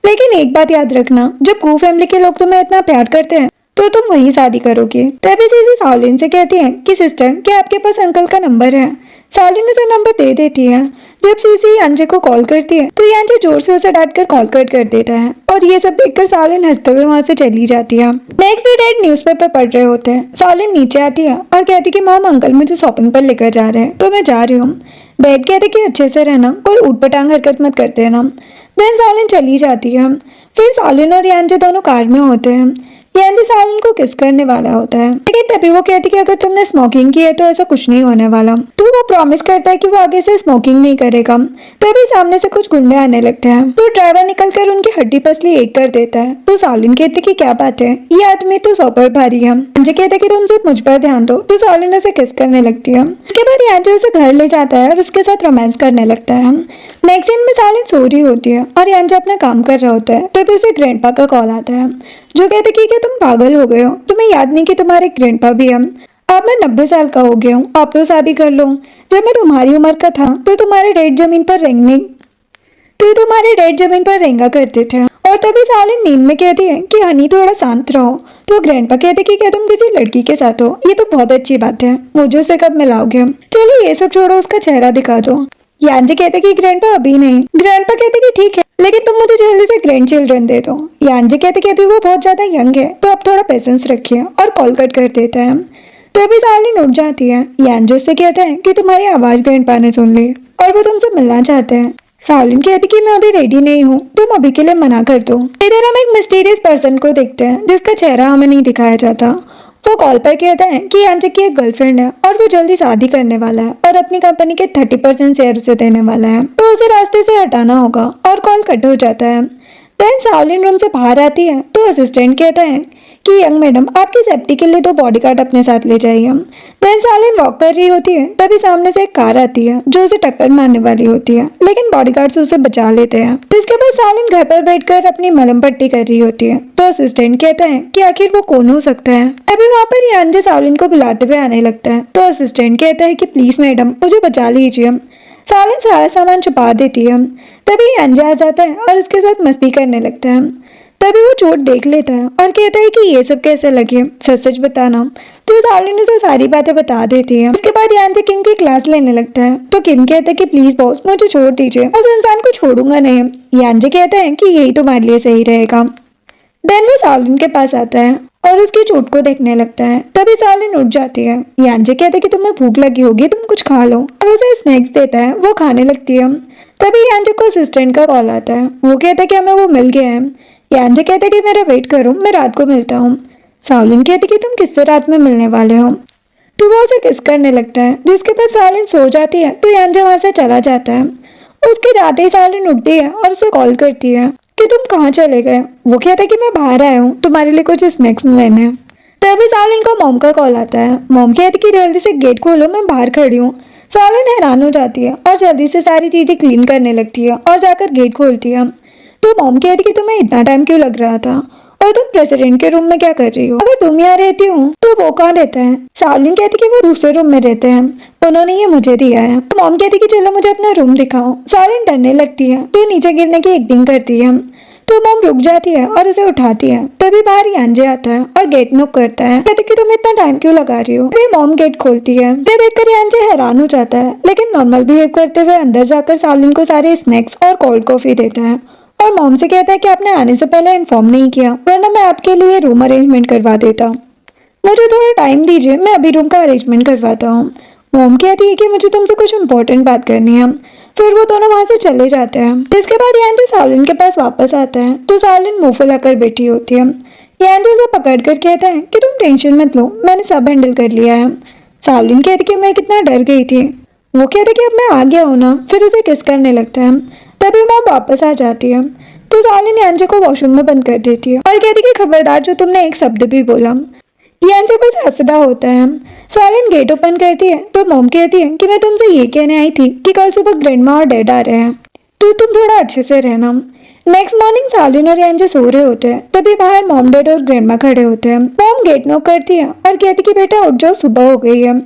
S1: लेकिन एक बात याद रखना, जब कू फैमिली के लोग तुम्हें इतना प्यार करते हैं तो तुम वही शादी करोगे। तभी सीसी सालिन से कहती है कि सिस्टर, क्या आपके पास अंकल का नंबर है? सालिन उसे नंबर दे देती है। जब सीसी यांजे को कॉल करती है तो यांजे जोर से उसे डांटकर कॉल कट कर देता है और ये सब देखकर सालिन हंसते हुए वहां से चली जाती है। नेक्स्ट डे डैड न्यूज़पेपर पढ़ रहे होते हैं। सालिन नीचे आती है और कहती कि मॉम, अंकल मुझे शॉपिंग पर लेकर जा रहे हैं तो मैं जा रही हूँ। डैड कहते कि अच्छे से रहना, कोई ऊटपटांग हरकत मत करते ना। देन सालिन चली जाती है। फिर सालिन और यांजे दोनों कार में होते हैं। यांजे सालिन को किस करने वाला होता है, लेकिन तभी वो कहती कि अगर तुमने स्मोकिंग की है तो ऐसा कुछ नहीं होने वाला। तो वो प्रॉमिस करता है कि वो आगे से स्मोकिंग नहीं करेगा। तभी सामने से कुछ गुंडे आने लगते हैं तो ड्राइवर निकलकर उनकी हड्डी पसली एक कर देता है। तो सालिन कहती कि क्या बात है, ये आदमी तो सुपर भारी है। यांजे कहते कि तुम सिर्फ मुझ पर ध्यान दो। तो सालिन उसे किस करने लगती है। उसके बाद यांजे उसे घर ले जाता है और उसके साथ रोमांस करने लगता है। नेक्स्ट सीन में सालिन सो रही होती है और यांजे अपना काम कर रहा होता है। तभी उसे ग्रैंडपा का कॉल आता है जो कहते कि क्या तुम पागल हो गए हो, तुम्हें याद नहीं कि तुम्हारे ग्रैंडपा भी है। अब मैं 90 साल का हो गया हूँ, अब तो शादी कर लो। जब मैं तुम्हारी उम्र का था तो तुम्हारे डैड जमीन पर रेंगा करते थे। और तभी सालिन नींद में कहती है कि हनी थोड़ा शांत रहो। तो ग्रैंडपा कहते कि क्या तुम किसी लड़की के साथ हो, ये तो बहुत अच्छी बात है, मुझे उसे कब मिलाओगे? चलो ये सब छोड़ो, उसका चेहरा दिखा दो। यांजे कहते कि ग्रैंडपा अभी नहीं। ग्रैंडपा कहते कि ठीक है, लेकिन तुम मुझे जल्दी से ग्रैंड चिल्ड्रन दे दो। यांजे कहते कि अभी वो बहुत ज्यादा यंग है तो अब थोड़ा पेशेंस रखिए और कॉल कट कर देता है। तभी सालिन उठ जाती है। यांजे उससे कहता है कि तुम्हारी आवाज ग्रैंडपा ने सुन ली और वो तुमसे मिलना चाहते हैं। सालिन कहती कि मैं अभी रेडी नहीं हूँ, तुम अभी के लिए मना कर दो। इधर हम एक मिस्टीरियस पर्सन को देखते हैं जिसका चेहरा हमें नहीं दिखाया जाता। वो कॉल पर कहता है कि यांजे की एक गर्लफ्रेंड है और वो जल्दी शादी करने वाला है और अपनी कंपनी के 30% शेयर उसे देने वाला है, तो उसे रास्ते से हटाना होगा। और कॉल कट हो जाता है। देन सालिन रूम से बाहर आती है तो असिस्टेंट कहता है कि यंग मैडम, आपकी सेफ्टी के लिए 2 बॉडीगार्ड अपने साथ ले जाइए। देन सालिन वॉक कर रही होती है, तभी सामने से एक कार आती है जो उसे टक्कर मारने वाली होती है, लेकिन बॉडीगार्ड्स उसे बचा लेते हैं। इसके बाद सालिन घर पर बैठकर अपनी मलहम पट्टी कर रही होती है तो असिस्टेंट कहता है कि आखिर वो कौन हो सकता है। अभी वहाँ पर यांजे सालिन को बुलाते हुए आने लगता है तो असिस्टेंट कहता है कि प्लीज मैडम, मुझे बचा लीजिए। सालिन सारा सामान छुपा देती है। तभी यांजे आ जाता है और उसके साथ मस्ती करने लगता है। तभी वो चोट देख लेता है और कहता है कि ये सब कैसे लगे, सच सच बताना। तो सालिन उसे सारी बातें बता देती है। इसके बाद यांजे किम की क्लास लेने लगता है तो किम कहता है कि प्लीज बॉस, मुझे छोड़ दीजिए, उस इंसान को छोड़ूंगा नहीं। यांजे कहता है कि यही तुम्हारे लिए सही रहेगा। देन वो सालिन के पास आता है और उसकी चोट को देखने लगता है। तभी सालिन उठ जाती है। यांजे कहते कि तुम्हें भूख लगी होगी, तुम कुछ खा लो, और उसे स्नैक्स देता है। वो खाने लगती है। तभी यांजे को असिस्टेंट का कॉल आता है। वो कहता है कि हमें वो मिल गया है। यांजे कहते कि मेरा वेट करो, मैं रात को मिलता हूँ। सालिन कहती कि तुम किससे रात में मिलने वाले हो। तो वो उसे किस करने लगता है, जिसके बाद सालिन सो जाती है तो यांजे वहां से चला जाता है। उसके जाते ही सालिन उठती है और उसे कॉल करती है कि तुम कहाँ चले गए। वो कहता है कि मैं बाहर आया हूँ, तुम्हारे लिए कुछ स्नैक्स लेने। तभी सालिन को मॉम का कॉल आता है। मॉम कहती कि जल्दी से गेट खोलो, मैं बाहर खड़ी हूँ। सालिन हैरान हो जाती है और जल्दी से सारी चीजें क्लीन करने लगती है और जाकर गेट खोलती है। तो मॉम कहती कि तुम्हें इतना टाइम क्यों लग रहा था और तुम प्रेसिडेंट के रूम में क्या कर रही हो? अगर तुम यहाँ रहती हो तो वो कहाँ रहता है? सालिन कहती कि वो दूसरे रूम में रहते हैं, उन्होंने ये मुझे दिया है। तो मॉम कहती कि चलो मुझे अपना रूम दिखाओ। सालिन डरने लगती है तो नीचे गिरने की एक्टिंग करती है। तो मॉम रुक जाती है और उसे उठाती है। तभी बाहर यांजे आता है और गेट नॉक करता है। कहती कि तुम इतना टाइम क्यों लगा रही हो? फिर मॉम गेट खोलती है। ये देखकर यांजे हैरान हो जाता है, लेकिन नॉर्मल बिहेव करते हुए अंदर जाकर सालिन को सारे स्नैक्स और कोल्ड कॉफी देता है और मॉम से कहता है कि आपने आने से पहले इन्फॉर्म नहीं किया, वरना मैं आपके लिए रूम अरेंजमेंट करवा देता। मुझे थोड़ा टाइम दीजिए, मैं अभी रूम का अरेंजमेंट करवाता हूँ। मॉम कहती है कि मुझे तुमसे कुछ इम्पोर्टेंट बात करनी है। फिर वो दोनों वहाँ से चले जाते हैं। इसके बाद यांजे सालिन के पास वापस आता है तो सालिन मुंह फुलाकर बैठी होती है। यांजे उसे पकड़कर कहता है कि तुम टेंशन मत लो, मैंने सब हैंडल कर लिया है। सालिन कहती कि मैं कितना डर गई थी। वो कहते कि अब मैं आ गया हूँ ना। फिर उसे किस करने लगता है। तभी मॉम वापस आ जाती है तो सालिन यांजे को वॉशरूम में बंद कर देती है और कहती कि खबरदार जो तुमने एक शब्द भी बोला। यांजे बस हंस रहा होता है। सालिन गेट ओपन करती है तो मॉम कहती है कि मैं तुमसे ये कहने आई थी कि कल सुबह ग्रैंडमा और डैड आ रहे हैं, तो तुम थोड़ा अच्छे से रहना। नेक्स्ट मॉर्निंग सालिन और यांजे सो रहे होते हैं, तभी बाहर मॉम डैड और ग्रैंडमा खड़े होते हैं। मॉम गेट नॉक करती है और कहती कि बेटा उठ जाओ, सुबह हो गई है।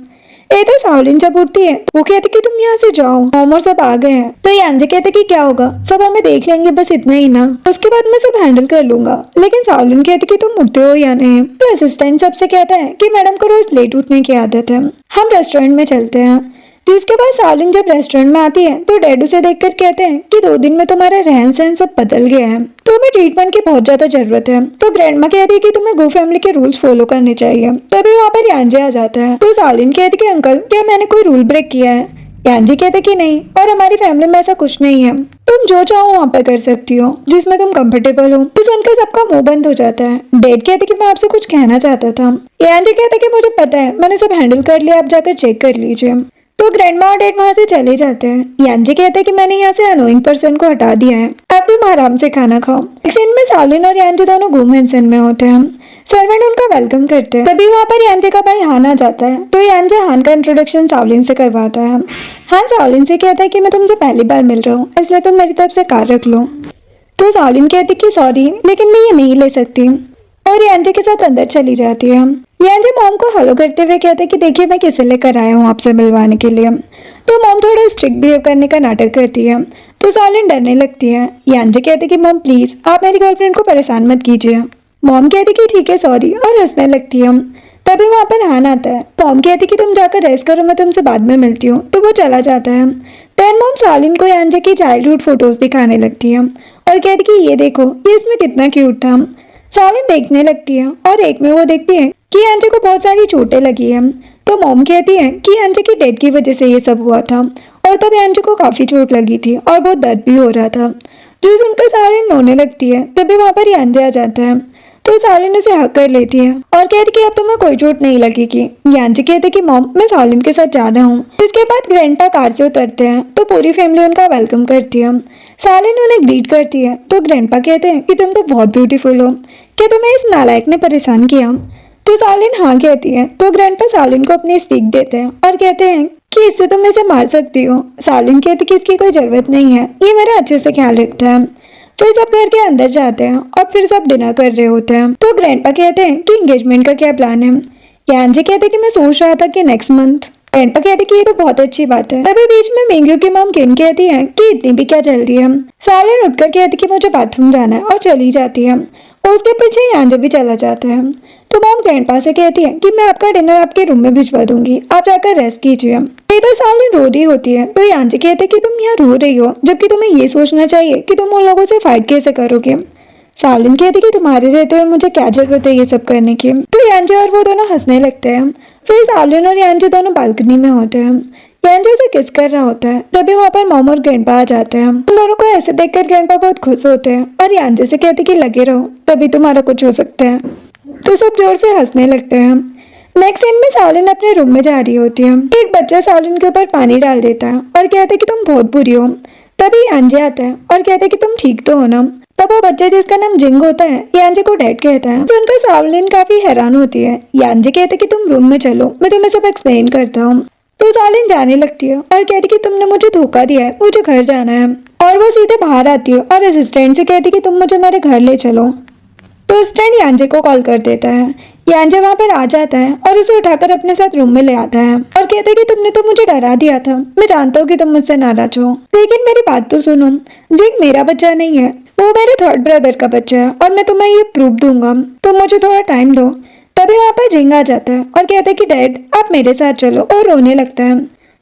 S1: इधर सालिन जब उठती है वो कहती कि तुम यहाँ से जाओ, मॉम और सब आ गए हैं। तो यांजे कहते कि क्या होगा, सब हमें देख लेंगे, बस इतना ही ना, उसके बाद मैं सब हैंडल कर लूंगा। लेकिन सालिन कहती कि तुम उठते हो या नहीं। तो असिस्टेंट सबसे कहता है कि मैडम को रोज लेट उठने की आदत है, हम रेस्टोरेंट में चलते हैं। जिसके बाद सालिन जब रेस्टोरेंट में आती है तो डैड उसे देखकर कहते हैं कि 2 दिन में तुम्हारा रहन सहन सब बदल गया है, तुम्हें ट्रीटमेंट की बहुत ज्यादा जरूरत है। तो ग्रैंडमा कहती है कि तुम्हें गो फैमिली के रूल्स फॉलो करने चाहिए। तभी वहाँ पर यांजे आ जाता है। तो सालिन कहती कि अंकल क्या मैंने कोई रूल ब्रेक किया है। यांजे कहते कि नहीं, और हमारी फैमिली में ऐसा कुछ नहीं है, तुम जो चाहो वहाँ पर कर सकती हो, जिसमें तुम कंफर्टेबल हो। तो सुनकर सबका मुंह बंद हो जाता है। डैड कहते कि मैं आपसे कुछ कहना चाहता था। यांजे कहते कि मुझे पता है, मैंने सब हैंडल कर लिया, आप जाकर चेक कर लीजिए। तो ग्रैंडमा और डैड वहाँ से चले जाते हैं। यांजे कहते हैं कि मैंने यहाँ से अनोइंग पर्सन को हटा दिया है, अब तुम आराम से खाना खाओ। इस सीन में सालिन और यांजे दोनों घूम हिंसन में होते हैं। सर्वेंट उनका वेलकम करते हैं। तभी वहाँ पर यांजे का भाई हान आ जाता है। तो यांजे हान का इंट्रोडक्शन सालिन से करवाता है। हान सालिन से कहता है कि मैं तुमसे पहली बार मिल रहा हूँ, इसलिए तुम मेरी तरफ से कार रख लो। तो सालिन कहती कि सॉरी, लेकिन मैं ये नहीं ले सकती, और यांजे के साथ अंदर चली जाती है। यांजे मॉम को हेलो करते हुए कहते कि देखिए मैं किसे लेकर आया हूँ आपसे मिलवाने के लिए। तो मॉम थोड़ा स्ट्रिक्ट बिहेव करने का नाटक करती है। तो सालिन डरने लगती है। यांजे कहते कि मॉम प्लीज आप मेरी गर्लफ्रेंड को परेशान मत कीजिए। मॉम कहती कि ठीक है सॉरी, और हंसने लगती है। तभी वहाँ पर हान आता है। मॉम कहती कि तुम जाकर रेस्ट करो, मैं तुमसे बाद में मिलती हूँ। तो वो चला जाता है। देन मॉम सालिन को यांजे की चाइल्डहुड फोटोज दिखाने लगती है और कहती कि ये देखो, ये इसमें कितना क्यूट था। सालिन देखने लगती है और एक में वो देखती है कि यांजे को बहुत सारी चोटें लगी है। तो मॉम कहती है कि यांजे की डेथ की वजह से ये सब हुआ था, और तब यांजे को काफी चोट लगी थी और बहुत दर्द भी हो रहा था। जो सुनकर सालिन रोने लगती है। तभी वहाँ पर यांजे आ जाता है। तो सालिन उसे हक कर लेती है और कहती कि अब तुम्हें कोई चोट नहीं लगेगी। यांजे कहते कि मॉम मैं सालिन के साथ जा रहा हूँ। इसके बाद ग्रैंडपा कार से उतरते हैं तो पूरी फैमिली उनका वेलकम करती है। सालिन उन्हें ग्रीट करती है। तो ग्रैंडपा कहते हैं कि तुम तो बहुत ब्यूटीफुल हो, क्या तुम्हें इस नालायक ने परेशान किया। तो सालिन हाँ कहती है। तो ग्रैंडपा सालिन को अपनी स्टिक देते हैं और कहते हैं कि इससे तुम इसे मार सकती हो। सालिन कहती कि इसकी कोई जरूरत नहीं है, ये मेरा अच्छे से ख्याल रखता है। फिर सब घर के अंदर जाते हैं और फिर सब डिनर कर रहे होते हैं। तो ग्रैंडपा कहते हैं कि एंगेजमेंट का क्या प्लान है। यांजे कहते हैं कि मैं सोच रहा था कि नेक्स्ट मंथ। ग्रैंडपा कहते हैं कि ये तो बहुत अच्छी बात है। तभी बीच में मिंग्यू की मॉम किन कहती है कि इतनी भी क्या जल्दी है। सालिन उठकर कहती कि मुझे बाथरूम जाना है और चली जाती है। और उसके पीछे यांजे भी चला जाता है। तो मॉम ग्रैंडपा से कहती है कि मैं आपका डिनर आपके रूम में भिजवा दूंगी, आप जाकर रेस्ट कीजिए। इधर सालिन रो रही होती है। तो यांजे कहते कि तुम यहाँ रो रही हो, जबकि तुम्हें ये सोचना चाहिए कि तुम उन लोगों से फाइट कैसे करोगे। सालिन कहती कि तुम्हारे रहते हुए मुझे क्या जरूरत है ये सब करने की। तो यांजे और वो दोनों हंसने लगते हैं। फिर सालिन और यांजे दोनों बालकनी में होते हैं। यांजे उसे किस कर रहा होता है। तभी वहाँ पर मॉम और ग्रैंडपा आ जाते हैं। उन दोनों को ऐसे देखकर ग्रैंडपा बहुत खुश होते हैं और यांजे से कहते कि लगे रहो, तभी तुम्हारा कुछ हो सकता है। तो सब जोर से हंसने लगते हैं। नेक्स्ट सीन में सालिन अपने रूम में जा रही होती है। एक बच्चा सालिन के ऊपर पानी डाल देता है और कहता है कि तुम बहुत बुरी हो। तभी यांजे आता है और कहता है कि तुम ठीक तो हो ना। तब वो बच्चा जिसका नाम जिंग होता है यांजे को डैड कहता है। सुनकर सालिन काफी हैरान होती है। यांजे कहता है कि तुम रूम में चलो, मैं तुम्हें सब एक्सप्लेन करता हूँ। तो सालिन जाने लगती है और कहती कि तुमने मुझे धोखा दिया है, मुझे घर जाना है। और वो सीधे बाहर आती है और असिस्टेंट से कहती कि तुम मुझे मेरे घर ले चलो। तो असिस्टेंट यांजे को कॉल कर देता है। यांजे वहाँ पर आ जाता है और उसे उठाकर अपने साथ रूम में ले आता है और कहता है कि तुमने तो मुझे डरा दिया था, मैं जानता हूँ कि तुम मुझसे नाराज हो, लेकिन मेरी बात तो सुनो। जिंग मेरा बच्चा नहीं है, वो मेरे थर्ड ब्रदर का बच्चा है और मैं तुम्हें ये प्रूफ दूंगा, तो मुझे थोड़ा टाइम दो। तभी वहाँ पर जिंग आ जाता है और कहता है कि डैड आप मेरे साथ चलो, और रोने लगता है।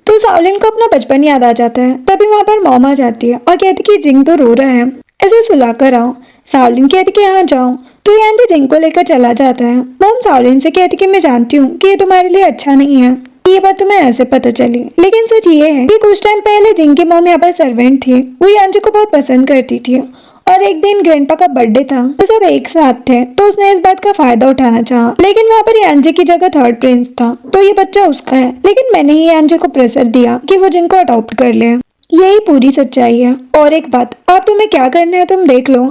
S1: तो सालिन को अपना बचपन याद आ जाता है। तभी वहाँ पर मॉम आ जाती है और कहती कि जिंग तो रो रहा है, ऐसे सुला कर आओ। सालिन कहती कि हाँ जाओ। तो यांजे जिंग को लेकर चला जाता है। मॉम सालिन से कहती कि मैं जानती हूँ कि ये तुम्हारे लिए अच्छा नहीं है, ये बात तुम्हें ऐसे पता चली, लेकिन सच ये है कि कुछ टाइम पहले जिंग की मॉम यहाँ पर सर्वेंट थी, वो यांजे को बहुत पसंद करती थी। और एक दिन ग्रैंडपा का बर्थडे था, तो सब एक साथ थे, तो उसने इस बात का फायदा उठाना चाहा। लेकिन वहाँ पर यांजे की जगह थर्ड प्रिंस था, तो ये बच्चा उसका है। लेकिन मैंने ही यांजे को प्रेशर दिया कि वो जिंग को अडॉप्ट कर ले। यही पूरी सच्चाई है। और एक बात, आप तुम्हें क्या करना है तुम देख लो,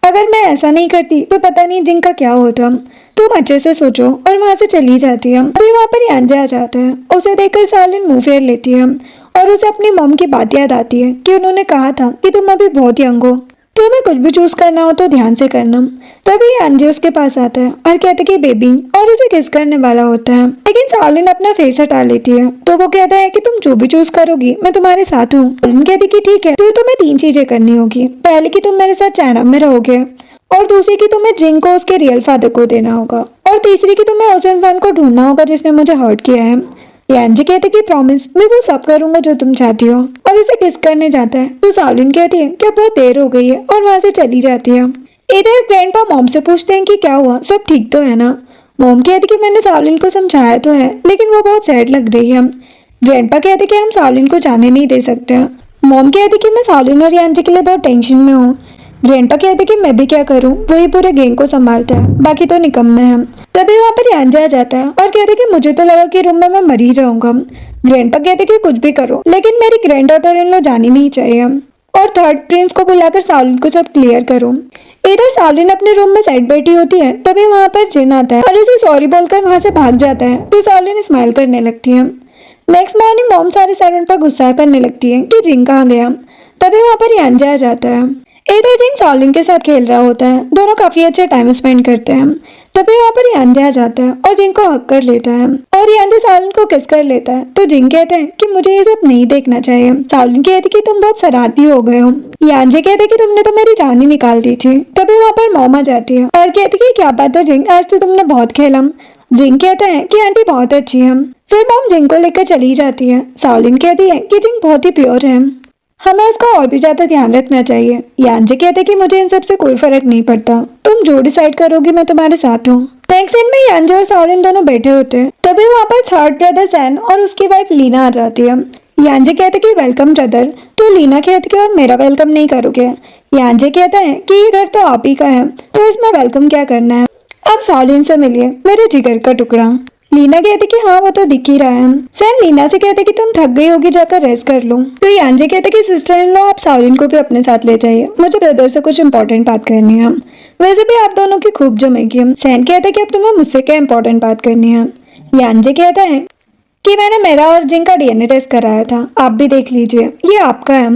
S1: अगर मैं ऐसा नहीं करती तो पता नहीं जिंग का क्या होता। तो तुम अच्छे से सोचो, और वहाँ से चली जाती है। अभी वहाँ पर यांजे आ जाता है। उसे देखकर सालिन मुंह फेर लेती है और उसे अपनी मॉम की बात याद आती है कि उन्होंने कहा था कि तुम अभी बहुत यंग हो, तुम्हें कुछ भी चूज करना हो तो ध्यान से करना। तभी यांजे उसके पास आता है और कहता है कि बेबी, और उसे किस करने वाला होता है, लेकिन सालिन अपना फेस हटा लेती है। तो वो कहता है कि तुम जो भी चूज करोगी मैं तुम्हारे साथ हूँ। सालिन कहती कि ठीक है, तो तुम्हें 3 चीजें करनी होगी। पहली कि तुम मेरे साथ चाइना में रहोगे, और दूसरी कि तुम्हें जिंग को उसके रियल फादर को देना होगा, और तीसरी कि तुम्हें उस इंसान को ढूंढना होगा जिसने मुझे हर्ट किया है। यांजी कहते कि प्रॉमिस, मैं वो सब करूंगा जो तुम चाहती हो, और उसे किस करने जाता है। तो सालिन कहती है कि बहुत देर हो गई है और वहां से चली जाती है। इधर ग्रैंडपा मॉम से पूछते हैं कि क्या हुआ, सब ठीक तो है ना। मॉम कहती कि मैंने सालिन को समझाया तो है, लेकिन वो बहुत सैड लग रही है। ग्रैंडपा कहते कि हम सालिन को जाने नहीं दे सकते। मॉम कहती कि मैं सालिन और यांजी के लिए बहुत टेंशन में हूँ। ग्रैंडपा कहते कि मैं भी क्या करूं, वही पूरे गैंग को संभालता है, बाकी तो निकम्मे हैं। तभी वहाँ पर यांजे आ जाता है और कहते कि मुझे तो लगा कि रूम में मैं मर ही जाऊंगा। ग्रैंडपा कहते कि कुछ भी करो, लेकिन मेरी ग्रैंड डॉटर इन लो जानी नहीं चाहिए, और थर्ड प्रिंस को बुलाकर सालिन को सब क्लियर करो। इधर सालिन अपने रूम में साइड बैठी होती है। तभी वहाँ पर जिन आता है और उसे सॉरी बोलकर वहाँ से भाग जाता है। तो सालिन स्माइल करने लगती है। नेक्स्ट मॉर्निंग मॉम सारे सालन पर गुस्सा करने लगती है कि जिन कहाँ गया। तभी वहाँ पर यांजे आ जाता है। इधर जिन सालिन के साथ खेल रहा होता है, दोनों काफी अच्छा टाइम स्पेंड करते हैं। तभी वहाँ पर यांजे आ जाता है और जिन को हक कर लेता है, और यांजे सालिन को किस कर लेता है। तो जिन कहते हैं कि मुझे ये सब नहीं देखना चाहिए। सालिन कहती कि तुम बहुत शरारती हो गए हो। यांजे कहते कि तुमने तो मेरी जान ही निकाल दी थी। तभी वहाँ पर मॉम आ जाती है और कहती कि क्या बात है जिन, आज तो तुमने बहुत खेला। जिन कहता है कि आंटी बहुत अच्छी है। फिर मॉम जिन को लेकर चली जाती है। सालिन कहती है कि जिन बहुत ही प्योर है, हमें उसका और भी ज्यादा ध्यान रखना चाहिए। यांजे कहते कि मुझे इन सब से कोई फर्क नहीं पड़ता, तुम जो डिसाइड करोगी मैं तुम्हारे साथ हूँ। नेक्स्ट सीन में यांजे और सालिन दोनों बैठे होते हैं। तभी वहाँ पर थर्ड ब्रदर सैन और उसकी वाइफ लीना आ जाती है। यांजे कहते कि वेलकम ब्रदर। तो लीना कहती कि और मेरा वेलकम नहीं करोगे। यांजे कहता है कि ये घर तो आप ही का है, तो इसमें वेलकम क्या करना है, अब सालिन से मिलिए, मेरे जिगर का टुकड़ा। लीना कहती कि हाँ वो तो दिख ही रहा है। सैन लीना से कहते कि तुम थक गई होगी, जाकर रेस्ट कर लो। तो यांजे कहते कि सिस्टर इन लॉ आप सालिन को भी अपने साथ ले जाइए, मुझे ब्रदर से कुछ इंपॉर्टेंट बात करनी है। वैसे भी आप दोनों की खूब जमेगी। सैन कहता है कि अब तुम्हें मुझसे क्या इंपॉर्टेंट बात करनी है। यांजे कहता है कि मैंने मेरा और जिन का डीएनए टेस्ट कराया था, आप भी देख लीजिए, ये आपका है।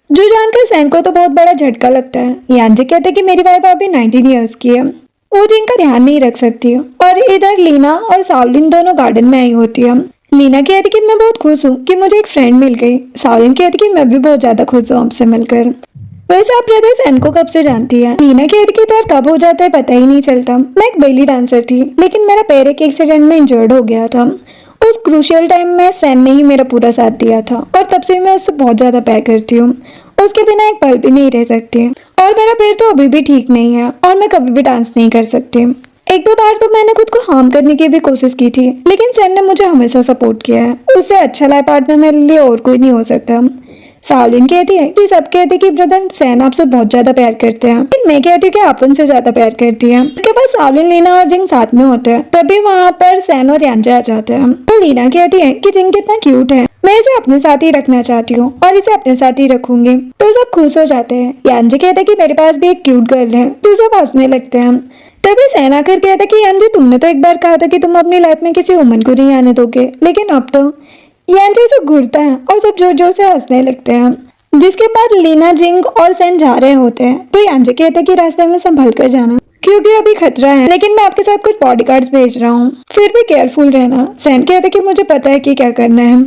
S1: जो जानकर सैन को तो बहुत बड़ा झटका लगता है। यांजे कहते कि मेरी वाइफ अभी 19 ईयर्स की है, वो जिनका ध्यान नहीं रख सकती। और इधर लीना और सालिन दोनों गार्डन में आई होती है। लीना कहती कि मैं बहुत खुश हूँ कि मुझे एक फ्रेंड मिल गई। सालिन कहती कि मैं भी बहुत ज्यादा खुश हूँ आपसे मिलकर। वैसे आप ब्रदर सैन को कब से जानती है। लीना कहती कि प्यार कब हो जाता है पता ही नहीं चलता। मैं एक बेली डांसर थी, लेकिन मेरा पैर एक एक्सीडेंट में इंजर्ड हो गया था। उस क्रूशियल टाइम में सैन ने ही मेरा पूरा साथ दिया था, और तब से मैं उससे बहुत ज्यादा प्यार करती हूँ। उसके बिना एक पल भी नहीं रह सकती, और मेरा पैर तो अभी भी ठीक नहीं है, और मैं कभी भी डांस नहीं कर सकती। एक दो बार तो मैंने खुद को हार्म करने की भी कोशिश की थी, लेकिन सैन ने मुझे हमेशा सपोर्ट किया है। उससे अच्छा लाइफ पार्टनर मेरे लिए और कोई नहीं हो सकता। सालिन कहती है कि सब कहते हैं कि ब्रदर सैन आपसे बहुत ज्यादा प्यार करते हैं, लेकिन मैं कहती हूँ कि आप उनसे ज्यादा प्यार करती है। इसके बाद सालिन, लीना और जिंग साथ में होते हैं। तभी वहाँ पर सैन और यांजे आ जाते हैं। तो लीना कहती है कि जिंग कितना क्यूट है, मैं इसे अपने साथ ही रखना चाहती हूँ और इसे अपने साथ ही रखूंगी। तो सब खुश हो जाते हैं। यांजे कहते हैं कि मेरे पास भी एक क्यूट गर्ल है, तो सब हंसने लगते हैं। तभी सैन आकर कहता है कि यांजे तुमने तो एक बार कहा था कि तुम अपनी लाइफ में किसी वुमन को नहीं आने दोगे, लेकिन अब तो। यांजे उसे घूरता है और सब जोर जोर से हंसने लगते हैं। जिसके बाद लीना, जिंग और सैन जा रहे होते हैं। तो यांजे कहते हैं कि रास्ते में संभल कर जाना, क्योंकि अभी खतरा है, लेकिन मैं आपके साथ कुछ बॉडीगार्ड्स भेज रहा हूँ, फिर भी केयरफुल रहना। सैन कहते हैं कि मुझे पता है कि क्या करना है,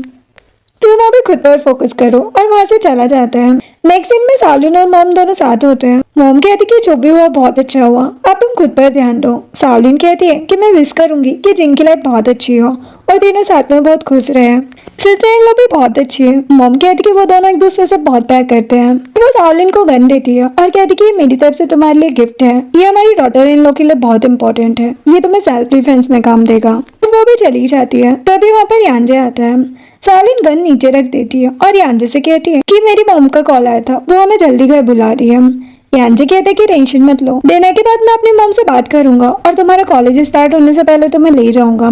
S1: तो वो भी खुद पर फोकस करो, और वहाँ से चला जाता है। नेक्स्ट सीन में सालिन और मॉम दोनों साथ होते हैं। मॉम कहती कि जो भी हुआ बहुत अच्छा हुआ, अब तुम खुद पर ध्यान दो। सालिन कहती है कि मैं विश करूंगी कि जिन की लाइफ बहुत अच्छी हो और तीनों साथ में बहुत खुश रहे। सिस्टर इन लॉ भी बहुत अच्छी है। मॉम कहती कि वो दोनों एक दूसरे से बहुत प्यार करते हैं। वो सालिन को गन देती है और कहती कि ये मेरी तरफ से तुम्हारे लिए गिफ्ट है, ये हमारी डॉटर इन लॉ के लिए बहुत इंपॉर्टेंट है, ये तुम्हें सेल्फ डिफेंस में काम देगा। तो वो भी चली जाती है। तभी वहाँ पर यांजे आता है। सालिन गन नीचे रख देती है और यांजे से कहती है कि मेरी मॉम का कॉल आया था, वो हमें जल्दी घर बुला रही है। यांजे कहते हैं कि टेंशन मत लो, डिनर के बाद मैं अपनी मॉम से बात करूंगा और तुम्हारा कॉलेज स्टार्ट होने से पहले तुम्हें ले जाऊंगा।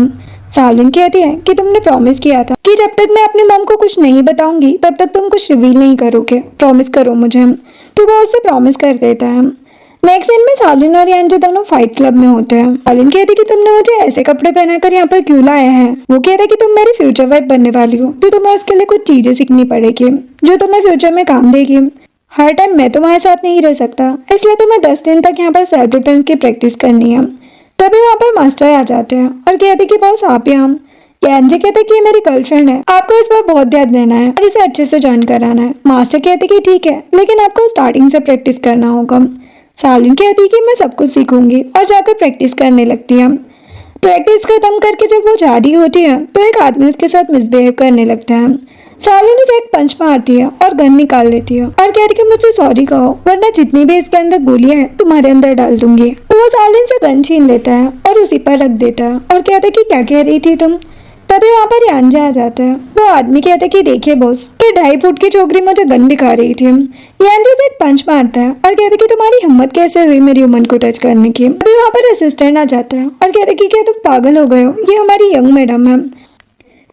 S1: सालिन कहती है कि तुमने प्रॉमिस किया था कि जब तक मैं अपनी मॉम को कुछ नहीं बताऊंगी तब तक तुम कुछ रिवील नहीं करोगे, प्रॉमिस करो मुझे। तो वो उससे प्रॉमिस कर देता है। नेक्स्ट सीन में सालिन और यांजे दोनों फाइट क्लब में होते हैं। सालिन कहती कि तुमने मुझे ऐसे कपड़े पहनाकर यहाँ पर क्यों लाया है। वो कहता है कि तुम मेरी फ्यूचर वाइफ बनने वाली हो, तो तुम्हें उसके लिए कुछ चीजें सीखनी पड़ेगी जो तुम्हें फ्यूचर में काम देगी। हर टाइम मैं तुम्हारे साथ नहीं रह सकता, इसलिए तुम्हें 10 दिन तक यहाँ पर सेल्फ डिफेंस की प्रैक्टिस करनी है। तभी वहाँ पर मास्टर आ जाते हैं और कहते कि बॉस आप यहाँ। यांजे कहते कि ये मेरी गर्लफ्रेंड है, आपको इस पर बहुत ध्यान देना है और इसे अच्छे से ज्वाइन कराना है। मास्टर कहते कि ठीक है, लेकिन आपको स्टार्टिंग से प्रैक्टिस करना होगा। सालिन कहती कि मैं सब कुछ सीखूंगी और जाकर प्रैक्टिस करने लगती है। प्रैक्टिस खत्म करके जब वो जा रही होती है तो एक आदमी उसके साथ मिसबिहेव करने लगता है। सालिन उसे एक पंच मारती है और गन निकाल लेती है और कहती कि मुझसे सॉरी कहो, वरना जितनी भी इसके अंदर गोलियां हैं तुम्हारे अंदर डाल दूंगी। तो वो सालिन से गन छीन लेता है और उसी पर रख देता है और कहता है कि क्या कह रही थी तुम। तभी वहाँ पर यांजे आ जाता है। वो आदमी कहता है कि देखिए बॉस, ये 2.5 फुट की छोकरी मुझे गन दिखा रही थी। यांजे उसे एक पंच मारता है और कहता है कि तुम्हारी हिम्मत कैसे हुई मेरी वुमन को टच करने की। तभी वहाँ पर असिस्टेंट आ जाता है और कहता है कि क्या तुम पागल हो गए हो, ये हमारी यंग मैडम है।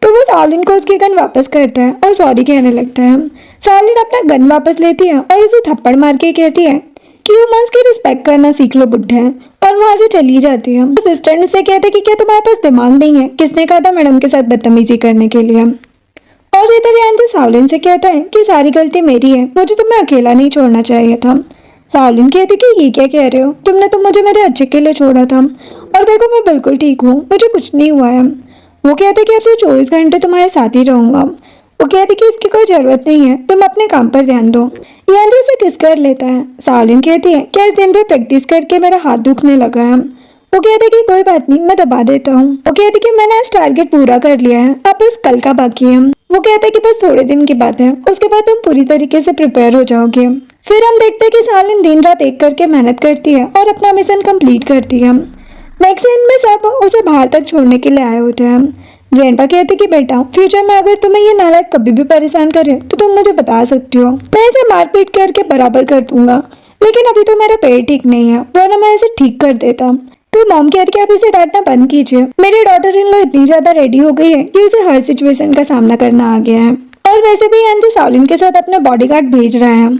S1: तो वो सालिन को उसकी गन वापस करता है और सॉरी कहने लगता है। सालिन अपना गन वापस लेती है और उसे थप्पड़ मार के कहती है कि ह्यूमंस की रिस्पेक्ट करना सीख लो बुड्ढे, और वहाँ से चली जाती है। असिस्टेंट उसे कहते हैं कि क्या तुम्हारे पास दिमाग नहीं है, किसने कहा था मैडम के साथ बदतमीजी करने के लिए। और इधर यांजे सालिन से कहता है कि सारी गलती मेरी है, मुझे तुम्हें अकेला नहीं छोड़ना चाहिए था। सालिन कहती कि ये क्या कह रहे हो, तुमने तो मुझे मेरे अच्छे के लिए छोड़ा था, और देखो मैं बिल्कुल ठीक हूँ, मुझे कुछ नहीं हुआ है। वो कहते कि अब से 24 घंटे तुम्हारे साथ ही रहूंगा। वो कहते कि इसकी कोई जरूरत नहीं है, तुम अपने काम पर ध्यान दो। यांजे उसे किस कर लेता है। सालिन कहती है कि इस दिन पर प्रैक्टिस करके मेरा हाथ दुखने लगा है। वो कहते कि कोई बात नहीं, मैं दबा देता हूँ। वो कहते कि मैंने आज टारगेट पूरा कर लिया है, अब बस कल का बाकी है। वो कहते कि बस थोड़े दिन की बात है, उसके बाद तुम पूरी तरीके से प्रिपेयर हो जाओगे। फिर हम देखते हैं कि सालिन दिन रात एक करके मेहनत करती है और अपना मिशन कंप्लीट करती है। नेक्स्ट सीन में सब उसे बाहर तक छोड़ने के लिए आए होते हैं। ग्रैंडपा कहते कि बेटा, फ्यूचर में अगर तुम्हें ये नालायक कभी भी परेशान करे तो तुम मुझे बता सकती हो, मैं इसे मारपीट करके बराबर कर दूंगा, लेकिन अभी तो मेरा पेट ठीक नहीं है, वरना मैं इसे ठीक कर देता। तो मॉम कहती कि आप इसे डांटना बंद कीजिए, मेरी डॉटर इन लो इतनी ज्यादा रेडी हो गई है कि उसे हर सिचुएशन का सामना करना आ गया है। और वैसे भी यांजे सालिन के साथ अपने बॉडीगार्ड भेज रहा है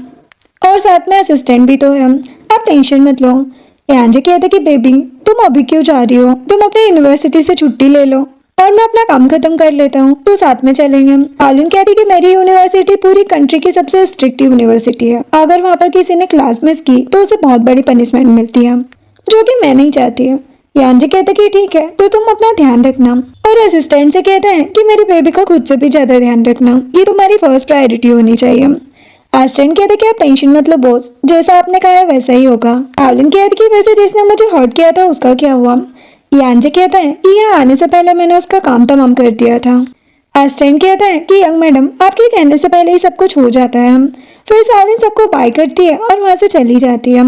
S1: और साथ में असिस्टेंट भी तो है, आप टेंशन मत लो। यांजे कहते कि बेबी तुम अभी क्यों जा रही हो, तुम अपने यूनिवर्सिटी से छुट्टी ले लो और मैं अपना काम खत्म कर लेता हूँ, तो साथ में चलेंगे। सालिन कहती कि मेरी यूनिवर्सिटी पूरी कंट्री की सबसे स्ट्रिक्ट यूनिवर्सिटी है, अगर वहाँ पर किसी ने क्लास मिस की तो उसे बहुत बड़ी पनिशमेंट मिलती है, जो कि मैं नहीं चाहती है। यांजे कहते कि ठीक है, तो तुम अपना ध्यान रखना। और असिस्टेंट से कहते हैं कि मेरी बेबी का खुद से भी ज्यादा ध्यान रखना, ये तुम्हारी फर्स्ट प्रायोरिटी होनी चाहिए। असिस्टेंट कहते कि आप टेंशन मत लो बॉस, जैसा आपने कहा है वैसा ही होगा। सालिन कहती कि वैसे जिसने मुझे हर्ट किया था उसका क्या हुआ। यांजे कहता है कि यहाँ आने से पहले मैंने उसका काम तमाम कर दिया था। असिस्टेंट कहता है कि यंग मैडम आपके कहने से पहले ही सब कुछ हो जाता है। फिर सालिन सबको बाय करती है और वहाँ से चली जाती है।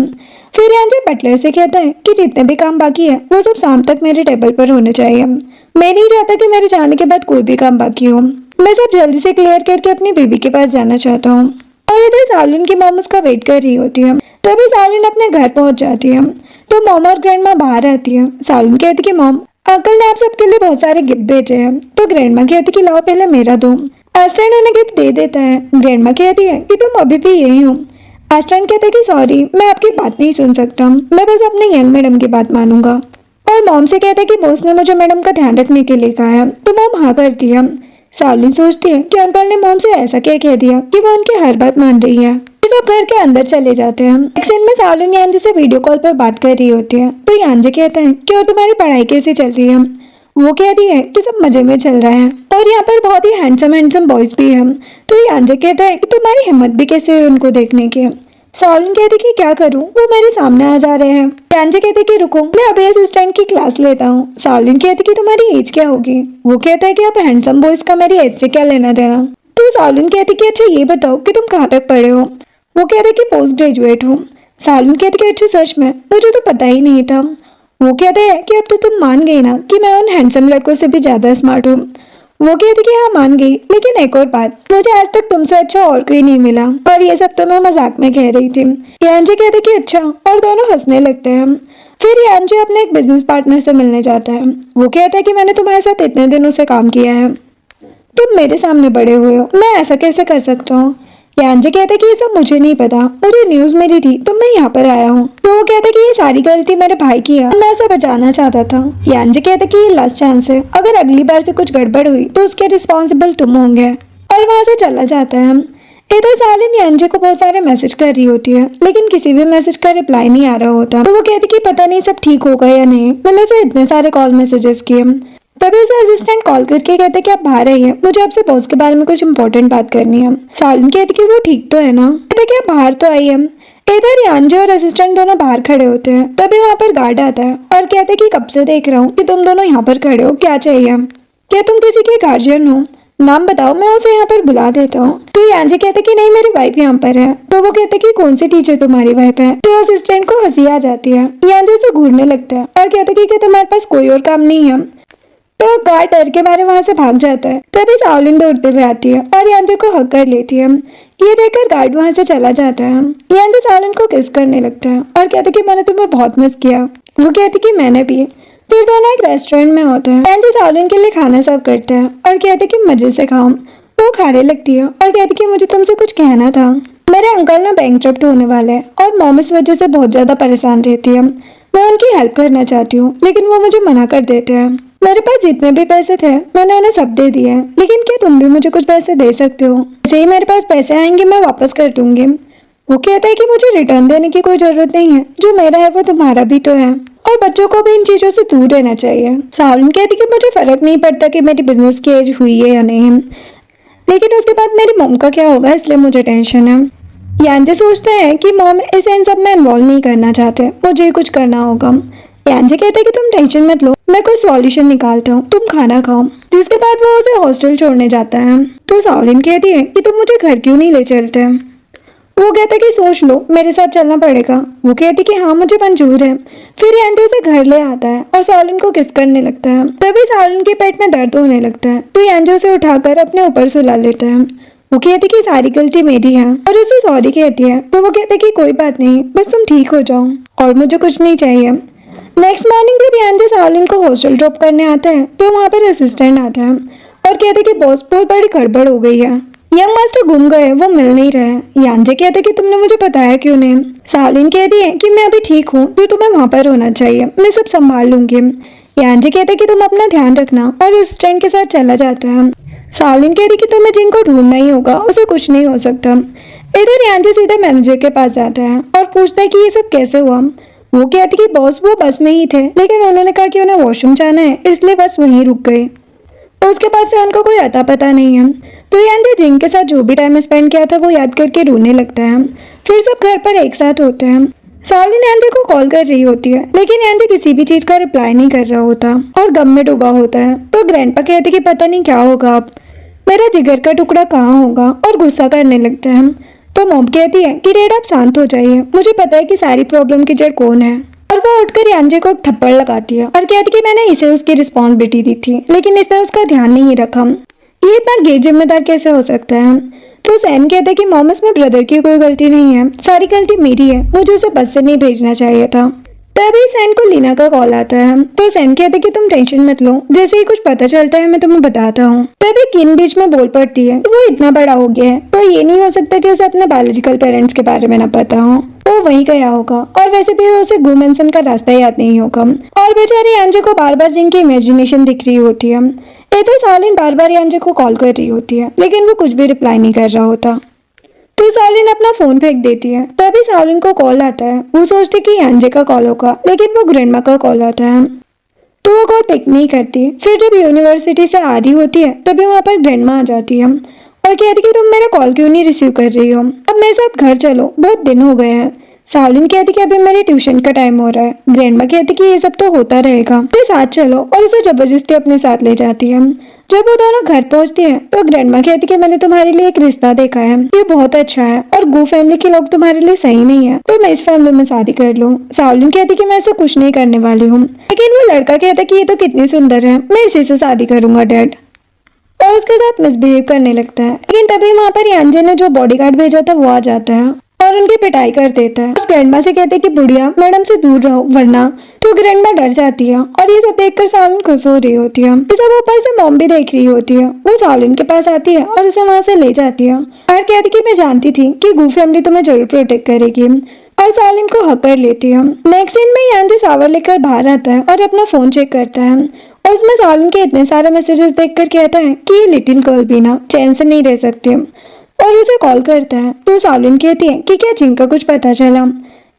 S1: फिर यांजे बटलर से कहता है कि जितने भी काम बाकी है वो सब शाम तक मेरे टेबल पर होने चाहिए, मैं नहीं चाहता कि मेरे जाने के बाद कोई भी काम बाकी हो, मैं सब जल्दी से क्लियर करके अपनी बेबी के पास जाना चाहता हूँ। और इधर सालिन की मॉम उसका वेट कर रही होती है। तभी सालिन अपने घर पहुंच जाती है तो मॉम और ग्रैंडमा बाहर आती है। सालिन कहती कि मॉम अंकल ने आप सबके लिए बहुत सारे गिफ्ट भेजे हैं। तो ग्रैंडमा कहती कि लाओ पहले मेरा दो। असिस्टेंट उन्हें गिफ्ट दे देता है। ग्रैंडमा कहती है कि तुम अभी भी यही हो। असिस्टेंट कहते कि सॉरी मैं आपकी बात नहीं सुन सकता, मैं बस अपने यंग मैडम की बात मानूंगा। और मॉम से कहता है कि बॉस ने मुझे मैडम का ध्यान रखने के लिए कहा है, तो मॉम हाँ करती है। सालिन सोचती है कि अंकल ने मॉम से ऐसा क्या कह दिया कि वो उनकी हर बात मान रही है। सब घर के अंदर चले जाते हैं। एक सीन में सालिन यांजे से वीडियो कॉल पर बात कर रही होती है तो यांजे कहता है कि और तुम्हारी पढ़ाई कैसी चल रही है। वो कहती है कि सब मजे में चल रहा है और यहाँ पर बहुत ही हैंडसम बॉयज भी हैं। तो यांजे कहता है कि तुम्हारी हिम्मत भी कैसे हुई उनको देखने की। सालिन कहती कि क्या करूं, वो मेरे सामने आ जा रहे हैं। यांजे कहते कि रुको मैं अभी असिस्टेंट की क्लास लेता हूँ। सालिन कहती कि तुम्हारी एज क्या होगी। वो कहता है कि आप हैंडसम बॉयज का मेरी एज से क्या लेना देना। तो सालिन कहती कि अच्छा ये बताओ कि तुम कहाँ तक पढ़े हो। वो कहते कि पोस्ट ग्रेजुएट हूँ। सालिन कहती कि अच्छा सच में, मुझे तो पता ही नहीं था। वो कहते हैं कि अब तो तुम मान गई ना कि मैं उन हैंडसम लड़कों से भी ज्यादा स्मार्ट हूँ। वो कहती कि हाँ मान गई, लेकिन एक और बात, मुझे आज तक तुमसे अच्छा और कोई नहीं मिला और ये सब तो मैं मजाक में कह रही थी। यांजे कहते कि अच्छा, और दोनों हंसने लगते हैं। फिर यांजे अपने एक बिजनेस पार्टनर से मिलने जाता है। वो कहता है कि मैंने तुम्हारे साथ इतने दिनों से काम किया है, तुम मेरे सामने बड़े हुए हो, मैं ऐसा कैसे कर सकता हूँ। यांजे कहता कि ये सब मुझे नहीं पता, मुझे न्यूज मिली थी तो मैं यहाँ पर आया हूँ। तो वो कहता कि ये सारी गलती मेरे भाई की है, मैं उसे बचाना चाहता था। यांजे कहता कि ये लास्ट चांस है, अगर अगली बार से कुछ गड़बड़ हुई तो उसके रिस्पॉन्सिबल तुम होंगे, और वहाँ से चला जाता है। इधर सालिन यांजे को बहुत सारे मैसेज कर रही होती है, लेकिन किसी भी मैसेज का रिप्लाई नहीं आ रहा होता। तो वो कहती कि पता नहीं सब ठीक होगा या नहीं, मैंने उसे इतने सारे कॉल मैसेजेस किए। तभी उसे असिस्टेंट कॉल करके कहते कि आप बाहर आइए, मुझे आपसे बॉस के बारे में कुछ इंपॉर्टेंट बात करनी है। सालिन कहती कि वो ठीक तो है ना, कहते कि आप बाहर तो आइए। इधर यांजे और असिस्टेंट दोनों बाहर खड़े होते हैं। तभी वहाँ पर गार्ड आता है और कहते कि कब से देख रहा हूँ कि तुम दोनों यहाँ पर खड़े हो, क्या चाहिए? क्या तुम किसी के गार्जियन हो? नाम बताओ, मैं उसे यहाँ पर बुला देता हूँ। तो यांजे कहते कि नहीं, मेरी वाइफ यहाँ पर है। तो वो कहते कि कौन सी टीचर तुम्हारी वाइफ है? तो असिस्टेंट को हंसी आ जाती है। यांजे उसे घूरने लगता है और कहता कि क्या तुम्हारे पास कोई और काम नहीं है? तो गार्ड डर के मारे वहां से भाग जाता है। तभी सावलिन दौड़ते हुए आती है और यांजे को हक कर लेती है। ये देखकर गार्ड वहां से चला जाता है। यांजे सावलिन को किस करने लगता है और कहते कि मैंने तुम्हें बहुत मिस किया। वो कहती कि मैंने भी। फिर दोनों एक रेस्टोरेंट में होते हैं। यांजे सावलिन के लिए खाना सर्व करते हैं और कहते कि मजे से खाओ। वो खाने लगती है और कहती कि मुझे तुमसे कुछ कहना था। मेरे अंकल ना बैंकक्रप्ट होने वाले हैं और मॉम इस वजह से बहुत ज्यादा परेशान रहती है। मैं उनकी हेल्प करना चाहती हूँ, लेकिन वो मुझे मना कर देते हैं। मेरे पास जितने भी पैसे थे मैंने उन्हें सब दे दिए, लेकिन क्या तुम भी मुझे कुछ पैसे दे सकते हो? जैसे ही मेरे पास पैसे आएंगे मैं वापस कर दूंगी। वो कहता है कि मुझे रिटर्न देने की कोई जरूरत नहीं है, जो मेरा है वो तुम्हारा भी तो है, और बच्चों को भी इन चीजों से दूर रहना चाहिए। सावलिन कहती कि मुझे फर्क नहीं पड़ता कि मेरी बिजनेस की एज हुई है या नहीं, लेकिन उसके बाद मेरी मॉम का क्या होगा, इसलिए मुझे टेंशन है। यांजे सोचते हैं कि मॉम इसे इन सब में इन्वॉल्व नहीं करना चाहते, मुझे कुछ करना होगा। यांजे कहता है कि तुम टेंशन मत लो, मैं कोई सॉल्यूशन निकालता हूँ, तुम खाना खाओ। जिसके बाद वो उसे हॉस्टल छोड़ने जाता है। तो सावलिन कहती है कि तुम मुझे घर क्यों नहीं ले चलते? वो कहता है कि सोच लो, मेरे साथ चलना पड़ेगा। वो कहती कि हाँ मुझे मंजूर है। फिर यांजे उसे घर ले आता है और सावलिन को किस करने लगता है। तभी सावलिन के पेट में दर्द होने लगता है, तो यांजे उसे उठाकर अपने ऊपर सुला लेता है। वो कहती कि सारी गलती मेरी है और उसे सॉरी कहती है। तो वो कहते कि कोई बात नहीं, बस तुम ठीक हो जाओ और मुझे कुछ नहीं चाहिए। नेक्स्ट मॉर्निंग जब यांजे सावलिन को हॉस्टल ड्रॉप करने आता है तो वहाँ पर असिस्टेंट आता है और कहते कि बॉस बहुत बड़ी गड़बड़ हो गई है, यंग मास्टर गुम गए, वो मिल नहीं रहे। यांजे कहते कि तुमने मुझे बताया क्यों नहीं? सावलिन कहती है कि मैं अभी ठीक हूँ, तो तुम्हें वहाँ पर होना चाहिए, मैं सब संभाल लूंगी। यांजे कहते कि तुम अपना ध्यान रखना और असिस्टेंट के साथ चला जाता है। सावलिन कहती कि तुम्हें जिनको ढूंढना ही होगा उसे कुछ नहीं हो सकता। इधर यांजे सीधे मैनेजर के पास जाता है और पूछता है कि ये सब कैसे हुआ। वो कहती कि बॉस वो बस में ही थे, लेकिन उन्होंने कहा कि उन्हें वॉशरूम जाना है, इसलिए बस वहीं रुक गई। उसके बाद से उनको कोई अता पता नहीं है। तो यांजे जिनके साथ जो भी टाइम स्पेंड किया था वो याद करके रोने लगता है। फिर सब घर पर एक साथ होते हैं। सावलिन यांजे को कॉल कर रही होती है, लेकिन यांजे किसी भी चीज का रिप्लाई नहीं कर रहा होता और गम में डूबा होता है। तो ग्रैंडपा कहते कि पता नहीं क्या होगा अब, मेरा जिगर का टुकड़ा कहाँ होगा, और गुस्सा करने लगता है। तो मॉम कहती है कि डैड आप शांत हो जाइए, मुझे पता है कि सारी प्रॉब्लम की जड़ कौन है। और वो उठकर यांजे को एक थप्पड़ लगाती है और कहती कि मैंने इसे उसकी रिस्पॉन्सिबिलिटी दी थी, लेकिन इसने उसका ध्यान नहीं रखा, ये इतना गैर जिम्मेदार कैसे हो सकता है? तो सैन कहते कि मॉम इसमें ब्रदर की कोई गलती नहीं है, सारी गलती मेरी है, मुझे उसे बस से नहीं भेजना चाहिए था। तभी सैन को लीना का कॉल आता है। तो सैन कहते कि तुम टेंशन मत लो, जैसे ही कुछ पता चलता है मैं तुम्हें बताता हूँ। तभी किन बीच में बोल पड़ती है वो इतना बड़ा हो गया है तो ये नहीं हो सकता कि उसे अपने बायोलॉजिकल पेरेंट्स के बारे में ना पता हो, वो वहीं गया होगा, और वैसे भी उसे गुमेंसन का रास्ता याद नहीं होगा। और बेचारी यांजे को बार बार जिनकी इमेजिनेशन दिख रही होती है। इधर सावलिन बार बार यांजे को कॉल कर रही होती है, लेकिन वो कुछ भी रिप्लाई नहीं कर रहा होता। तो सावलिन अपना फोन फेंक देती है। तभी सावलिन को कॉल आता है। वो सोचती कि यांजे का कॉल होगा, लेकिन वो ग्रैंडमा का कॉल आता है, तो वो कॉल पिक नहीं करती। फिर जब यूनिवर्सिटी से आ रही होती है तभी वहाँ पर ग्रैंडमा आ जाती है और कहती कि तुम मेरा कॉल क्यों नहीं रिसीव कर रही हो, अब मेरे साथ घर चलो, बहुत दिन हो गए हैं। सावलिन कहती कि अभी मेरी ट्यूशन का टाइम हो रहा है। ग्रैंडमा कहती कि ये सब तो होता रहेगा, फिर साथ चलो, और उसे जबरदस्ती अपने साथ ले जाती है। जब वो दोनों घर पहुंचती हैं तो ग्रैंडमा कहती कि मैंने तुम्हारे लिए एक रिश्ता देखा है, ये बहुत अच्छा है और गो फैमिली के लोग तुम्हारे लिए सही नहीं है, तो मैं इस फैमिली में शादी कर लूं। सावलिन कहती कि मैं ऐसा कुछ नहीं करने वाली हूँ, लेकिन वो लड़का कहता कि ये तो कितनी सुंदर है, मैं इसी से शादी करूंगा डैड, और उसके साथ मिसबिहेव करने लगता है। लेकिन तभी वहाँ पर यांजे ने जो बॉडीगार्ड भेजा था वो आ जाता है और उनकी पिटाई कर देता है। ग्रैंडमा से कहते हैं कि बुढ़िया मैडम से दूर रहो वरना, तो ग्रैंडमा डर जाती है और ये सब देखकर सावलिन खुश हो रही होती है। ये सब ऊपर से मॉम भी देख रही होती है। वो सावलिन के पास आती है और उसे वहां से ले जाती है और कहती कि मैं जानती थी कि गू फैमिली तुम्हें जरूर प्रोटेक्ट करेगी, और सावलिन को हक कर लेती है। नेक्स्ट सीन में यांजे शावर लेकर बाहर आता है और अपना फोन चेक करता है और उसमें सावलिन के इतने सारे मैसेजेस देखकर कहता है कि ये लिटिल गर्ल भी ना चैन से नहीं रह सकती, और उसे कॉल करता है। तो सावलिन कहती है कि क्या जिंग का कुछ पता चला।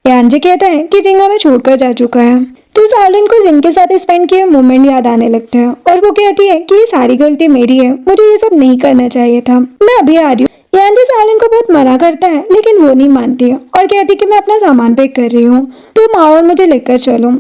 S1: यांजे कहता है कि जिंग हमें छोड़कर जा चुका है। तो सावलिन को जिंग के साथ स्पेंड किए मोमेंट याद आने लगते हैं और वो कहती है कि ये सारी गलती मेरी है, मुझे ये सब नहीं करना चाहिए था, मैं अभी आ रही हूँ। यांजे सावलिन को बहुत मना करता है लेकिन वो नहीं मानती है और कहती कि मैं अपना सामान पैक कर रही हूँ, तो माँ और मुझे लेकर चलो।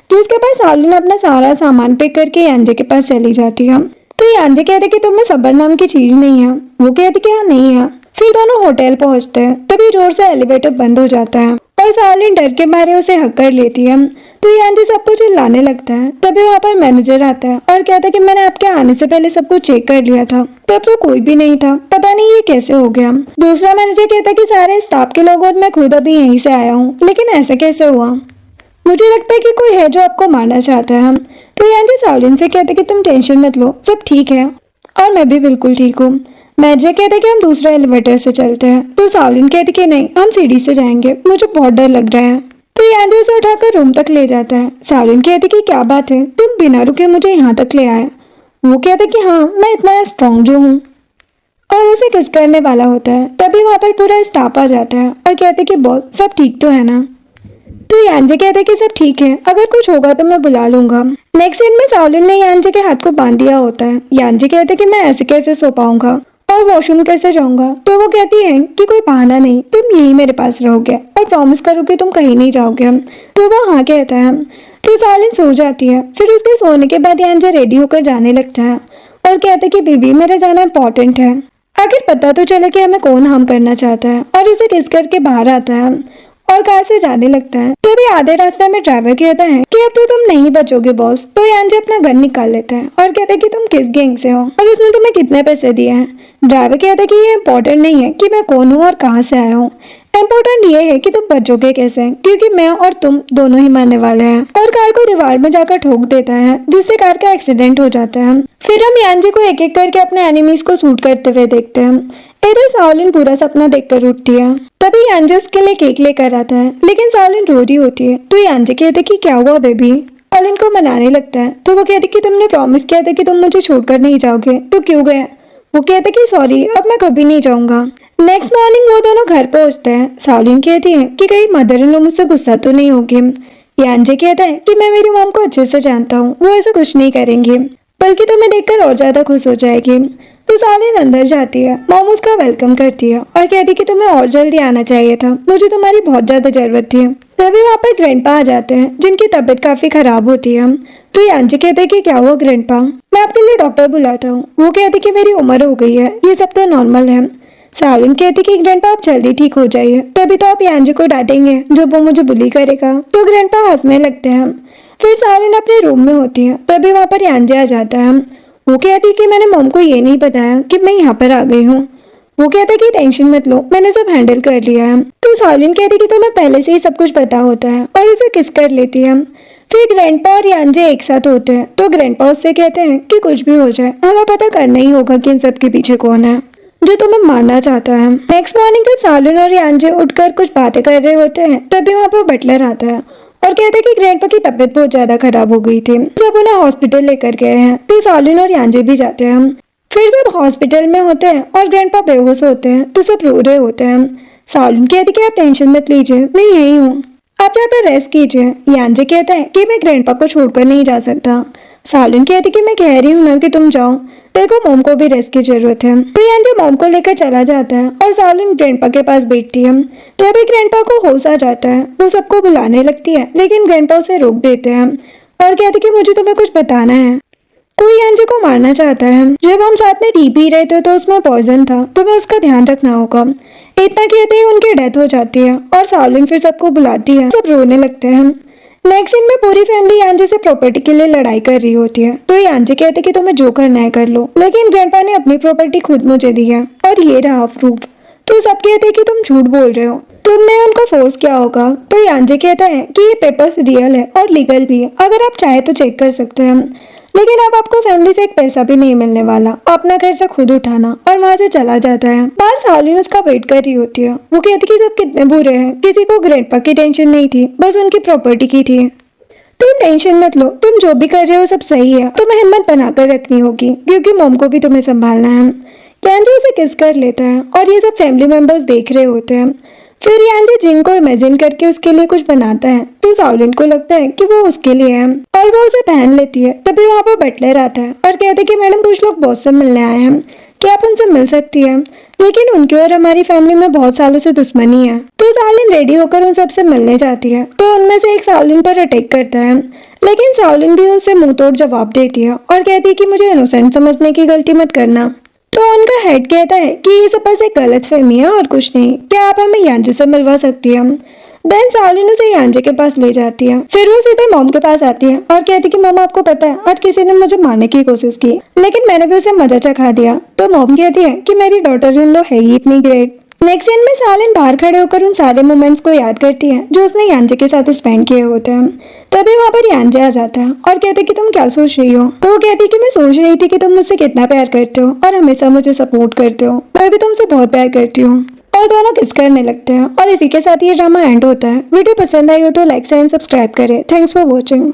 S1: जिसके पास सावलिन अपना सारा सामान पैक करके यांजे के पास चली जाती है। तो यांजे कहते कि तुम्हें सब्र नाम की चीज नहीं है। वो कहती कि हाँ नहीं है। फिर दोनों होटल पहुंचते हैं, तभी जोर से एलिवेटर बंद हो जाता है और सावलिन डर के मारे उसे हक कर लेती है। तो यांजे सबको चिल्लाने लगता है। तभी वहाँ पर मैनेजर आता है और कहता है कि मैंने आपके आने से पहले सब कुछ चेक कर लिया था, तब तो कोई भी नहीं था, पता नहीं ये कैसे हो गया। दूसरा मैनेजर कहता है कि सारे स्टाफ के लोग और मैं खुद अभी यहीं से आया हूँ, लेकिन ऐसा कैसे हुआ, मुझे लगता है कि कोई है जो आपको मारना चाहता है। तो यांजे सावलिन से कहते कि तुम टेंशन मत लो, सब ठीक है और मैं भी बिल्कुल ठीक हूँ। मैनेजर कहते कि हम दूसरे एलिवेटर से चलते हैं। तो सावलिन कहती कि नहीं, हम सीढ़ी से जाएंगे, मुझे बहुत डर लग रहा है। तो यांजे उसे उठाकर रूम तक ले जाता है। सावलिन कहती कि क्या बात है, तुम बिना रुके मुझे यहाँ तक ले आए। वो कहते कि हाँ मैं इतना स्ट्रॉन्ग जो हूँ, और उसे किस करने वाला होता है। तभी वहाँ पर पूरा स्टाफ आ जाता है और कहते कि बॉस सब ठीक तो है ना। तो यांजे कहते कि सब ठीक है, अगर कुछ होगा तो मैं बुला लूंगा। नेक्स्ट सीन में सावलिन ने यांजे के हाथ को बांध दिया होता है। यांजे कहते कि मैं ऐसे कैसे सो पाऊंगा और वॉशरूम कैसे जाऊंगा। तो वो कहती है कि कोई बहाना नहीं, तुम यहीं मेरे पास रहोगे और प्रॉमिस करो कि तुम कहीं नहीं जाओगे। तो वो हाँ कहता है। तो सावलिन सो जाती है। फिर उसके सोने के बाद यांजे रेडी होकर जाने लगता है और कहते कि बीबी मेरा जाना इम्पोर्टेंट है, आखिर पता तो चले कि हमें कौन हार्म करना चाहता है। और उसे किस करके बाहर आता है और कार से जाने लगता है। तभी आधे रास्ते में ड्राइवर कहता है कि अब तो तुम नहीं बचोगे बॉस। तो यांजे अपना गन निकाल लेता है और कहता है कि तुम किस गैंग से हो और उसने तुम्हें कितने पैसे दिए हैं। ड्राइवर कहता है कि ये इम्पोर्टेंट नहीं है कि मैं कौन हूँ और कहाँ से आया हूँ, इम्पोर्टेंट ये है कि तुम बचोगे कैसे, क्योंकि मैं और तुम दोनों ही मरने वाले हैं। और कार को दीवार में जाकर ठोक देता है, जिससे कार का एक्सीडेंट हो जाता है। फिर हम यांजे को एक एक करके अपने एनिमीज को शूट करते हुए देखते हैं। इधर सावलिन पूरा सपना देखकर उठती है। तभी यांजे उसके लिए केक लेकर आता है, लेकिन सावलिन रो रही होती है। तो यांजे कहते कि क्या हुआ बेबी। सावलिन को मनाने लगता है। तो वो कहती कि तुमने प्रॉमिस किया था कि तुम मुझे छोड़कर नहीं जाओगे, तो क्यों गए। वो कहते कि सॉरी, अब मैं कभी नहीं जाऊंगा। नेक्स्ट मॉर्निंग वो दोनों घर पहुंचते हैं। सावलिन कहती है कि कहीं मदर इन लॉ मुझसे गुस्सा तो नहीं होगी। यांजे कहता है कि मैं मेरी मॉम को अच्छे से जानता हूँ, वो ऐसा कुछ नहीं करेंगी, बल्कि तुम्हें देखकर और ज्यादा खुश हो जाएगी। तो सावलिन अंदर जाती है। मॉम उसका वेलकम करती है और कहती कि तुम्हें और जल्दी आना चाहिए था, मुझे तुम्हारी बहुत ज्यादा जरूरत थी। तभी वहाँ पर ग्रैंडपा आ जाते हैं, जिनकी तबीयत काफी खराब होती है। तो यांजे कहते हैं कि क्या हुआ ग्रैंडपा, मैं आपके लिए डॉक्टर बुलाता हूँ। वो कहते कि मेरी उम्र हो गई है, ये सब तो नॉर्मल है। सावलिन कहती कि ग्रैंडपा आप जल्दी ठीक हो जाइए, तभी तो आप यांजे को डांटेंगे जब वो मुझे बुली करेगा। तो ग्रैंडपा हंसने लगते हैं। फिर सावलिन अपने रूम में होती है। तभी वहाँ पर यांजे आ जाता है। वो कहती कि मैंने मॉम को ये नहीं बताया कि मैं यहाँ पर आ गई हूँ। वो कहता कि टेंशन मत लो, मैंने सब हैंडल कर लिया है। तो सावलिन कहती कि तुम्हें पहले से ही सब कुछ पता होता है और उसे किस कर लेती है। फिर ग्रैंडपा और यांजे एक साथ होते हैं। तो ग्रैंडपा उससे कहते हैं कि कुछ भी हो जाए हमें पता करना ही होगा कि इन सब के पीछे कौन है जो तुम्हें मारना चाहता है। नेक्स्ट मॉर्निंग जब सावलिन और यांजे उठकर कुछ बातें कर रहे होते हैं, तभी वहाँ पर बटलर आता है और कहते हैं कि ग्रैंडपा की तबीयत बहुत ज्यादा खराब हो गई थी, जब उन्हें हॉस्पिटल लेकर गए हैं। तो सावलिन और यांजे भी जाते हैं। फिर जब हॉस्पिटल में होते हैं और ग्रैंडपा बेहोश होते हैं, तो सब रो रहे होते हैं। सावलिन कहती कि आप टेंशन मत लीजिए, मैं यही हूँ, आप जाकर रेस्ट कीजिए। यांजे कहता है कि मैं ग्रैंडपा को छोड़कर नहीं जा सकता। सावलिन कहती कि मैं कह रही हूँ ना कि तुम जाओ, देखो मॉम को भी रेस्ट की जरूरत है। तो यांजे मॉम को लेकर चला जाता है और सावलिन ग्रैंडपा के पास बैठती है। तभी ग्रैंडपा को होश आ जाता है। वो सबको बुलाने लगती है, लेकिन ग्रैंडपा उसे रोक देते हैं और कहते कि मुझे तुम्हें कुछ बताना है, कोई यांजे को मारना चाहता है। जब हम साथ में टी पी रहे थे तो उसमें पॉइजन था, तुम्हें उसका ध्यान रखना होगा। इतना कहते ही उनकी डेथ हो जाती है और सावलिन फिर सबको बुलाती है। सब रोने लगते हैं। नेक्स्ट सीन में पूरी फैमिली यांजे से प्रॉपर्टी के लिए लड़ाई कर रही होती है। तो यांजे कहते कि तुम्हें जो करना है कर लो, लेकिन ग्रैंडपा ने अपनी प्रॉपर्टी खुद मुझे दी है और ये रहा प्रूफ। तो सब कहते हैं कि तुम झूठ बोल रहे हो, तुमने उनको फोर्स किया होगा। तो यांजे कहता है कि ये पेपर्स रियल है और लीगल भी है, अगर आप चाहे तो चेक कर सकते हैं, लेकिन अब आपको फैमिली से एक पैसा भी नहीं मिलने वाला, अपना खर्चा खुद उठाना। और वहाँ से चला जाता है। बाहर सावलीन उसका वेट कर रही होती है। वो कहती कि सब कितने बुरे हैं, किसी को ग्रैंडपा की टेंशन नहीं थी, बस उनकी प्रॉपर्टी की थी। तुम टेंशन मत लो, तुम जो भी कर रहे हो सब सही है, तुम्हें हिम्मत बनाकर रखनी होगी क्योंकि मॉम को भी तुम्हें संभालना है। यांजे उसे किस कर लेता है और ये सब फैमिली मेंबर्स देख रहे होते हैं। फिर यांजे जिन को इमेजिन करके उसके लिए कुछ बनाता है, तो सावलिन को लगता है कि वो उसके लिए है और वो उसे पहन लेती है। तभी वहाँ पर बटलर आता है और कहते कि मैडम कुछ लोग बॉस से मिलने आए हैं, क्या आप उनसे मिल सकती है, लेकिन उनकी और हमारी फैमिली में बहुत सालों से दुश्मनी है। तो सावलिन रेडी होकर उन सबसे मिलने जाती है, तो उनमें से एक सावलिन पर अटैक करता है, लेकिन सावलिन भी उसे मुंह तोड़ जवाब देती है और कहती है कि मुझे इनोसेंट समझने की गलती मत करना। तो उनका हेड कहता है कि ये सब बस एक गलत फहमी है और कुछ नहीं, क्या आप हमें यांजे से मिलवा सकती है। देन सावलिन उसे यांजे के पास ले जाती है। फिर वो सीधे मॉम के पास आती है और कहती कि मॉम आपको पता है आज किसी ने मुझे मारने की कोशिश की, लेकिन मैंने भी उसे मजा चखा दिया। तो मॉम कहती है कि मेरी डॉटर इन लॉ है ही इतनी ग्रेट। नेक्स्ट सीन में सावलिन बाहर खड़े होकर उन सारे मोमेंट्स को याद करती है जो उसने यांजे के साथ स्पेंड किए होते हैं। तभी वहाँ पर यांजे आ जाता है और कहते कि तुम क्या सोच रही हो। तो वो कहती कि मैं सोच रही थी कि तुम मुझसे कितना प्यार करते हो और हमेशा मुझे सपोर्ट करते हो, मैं भी तुमसे बहुत प्यार करती हूँ। और दोनों किस करने लगते हैं और इसी के साथ ये ड्रामा एंड होता है। वीडियो पसंद आई हो तो लाइक एंड सब्सक्राइब करें। Thanks for watching.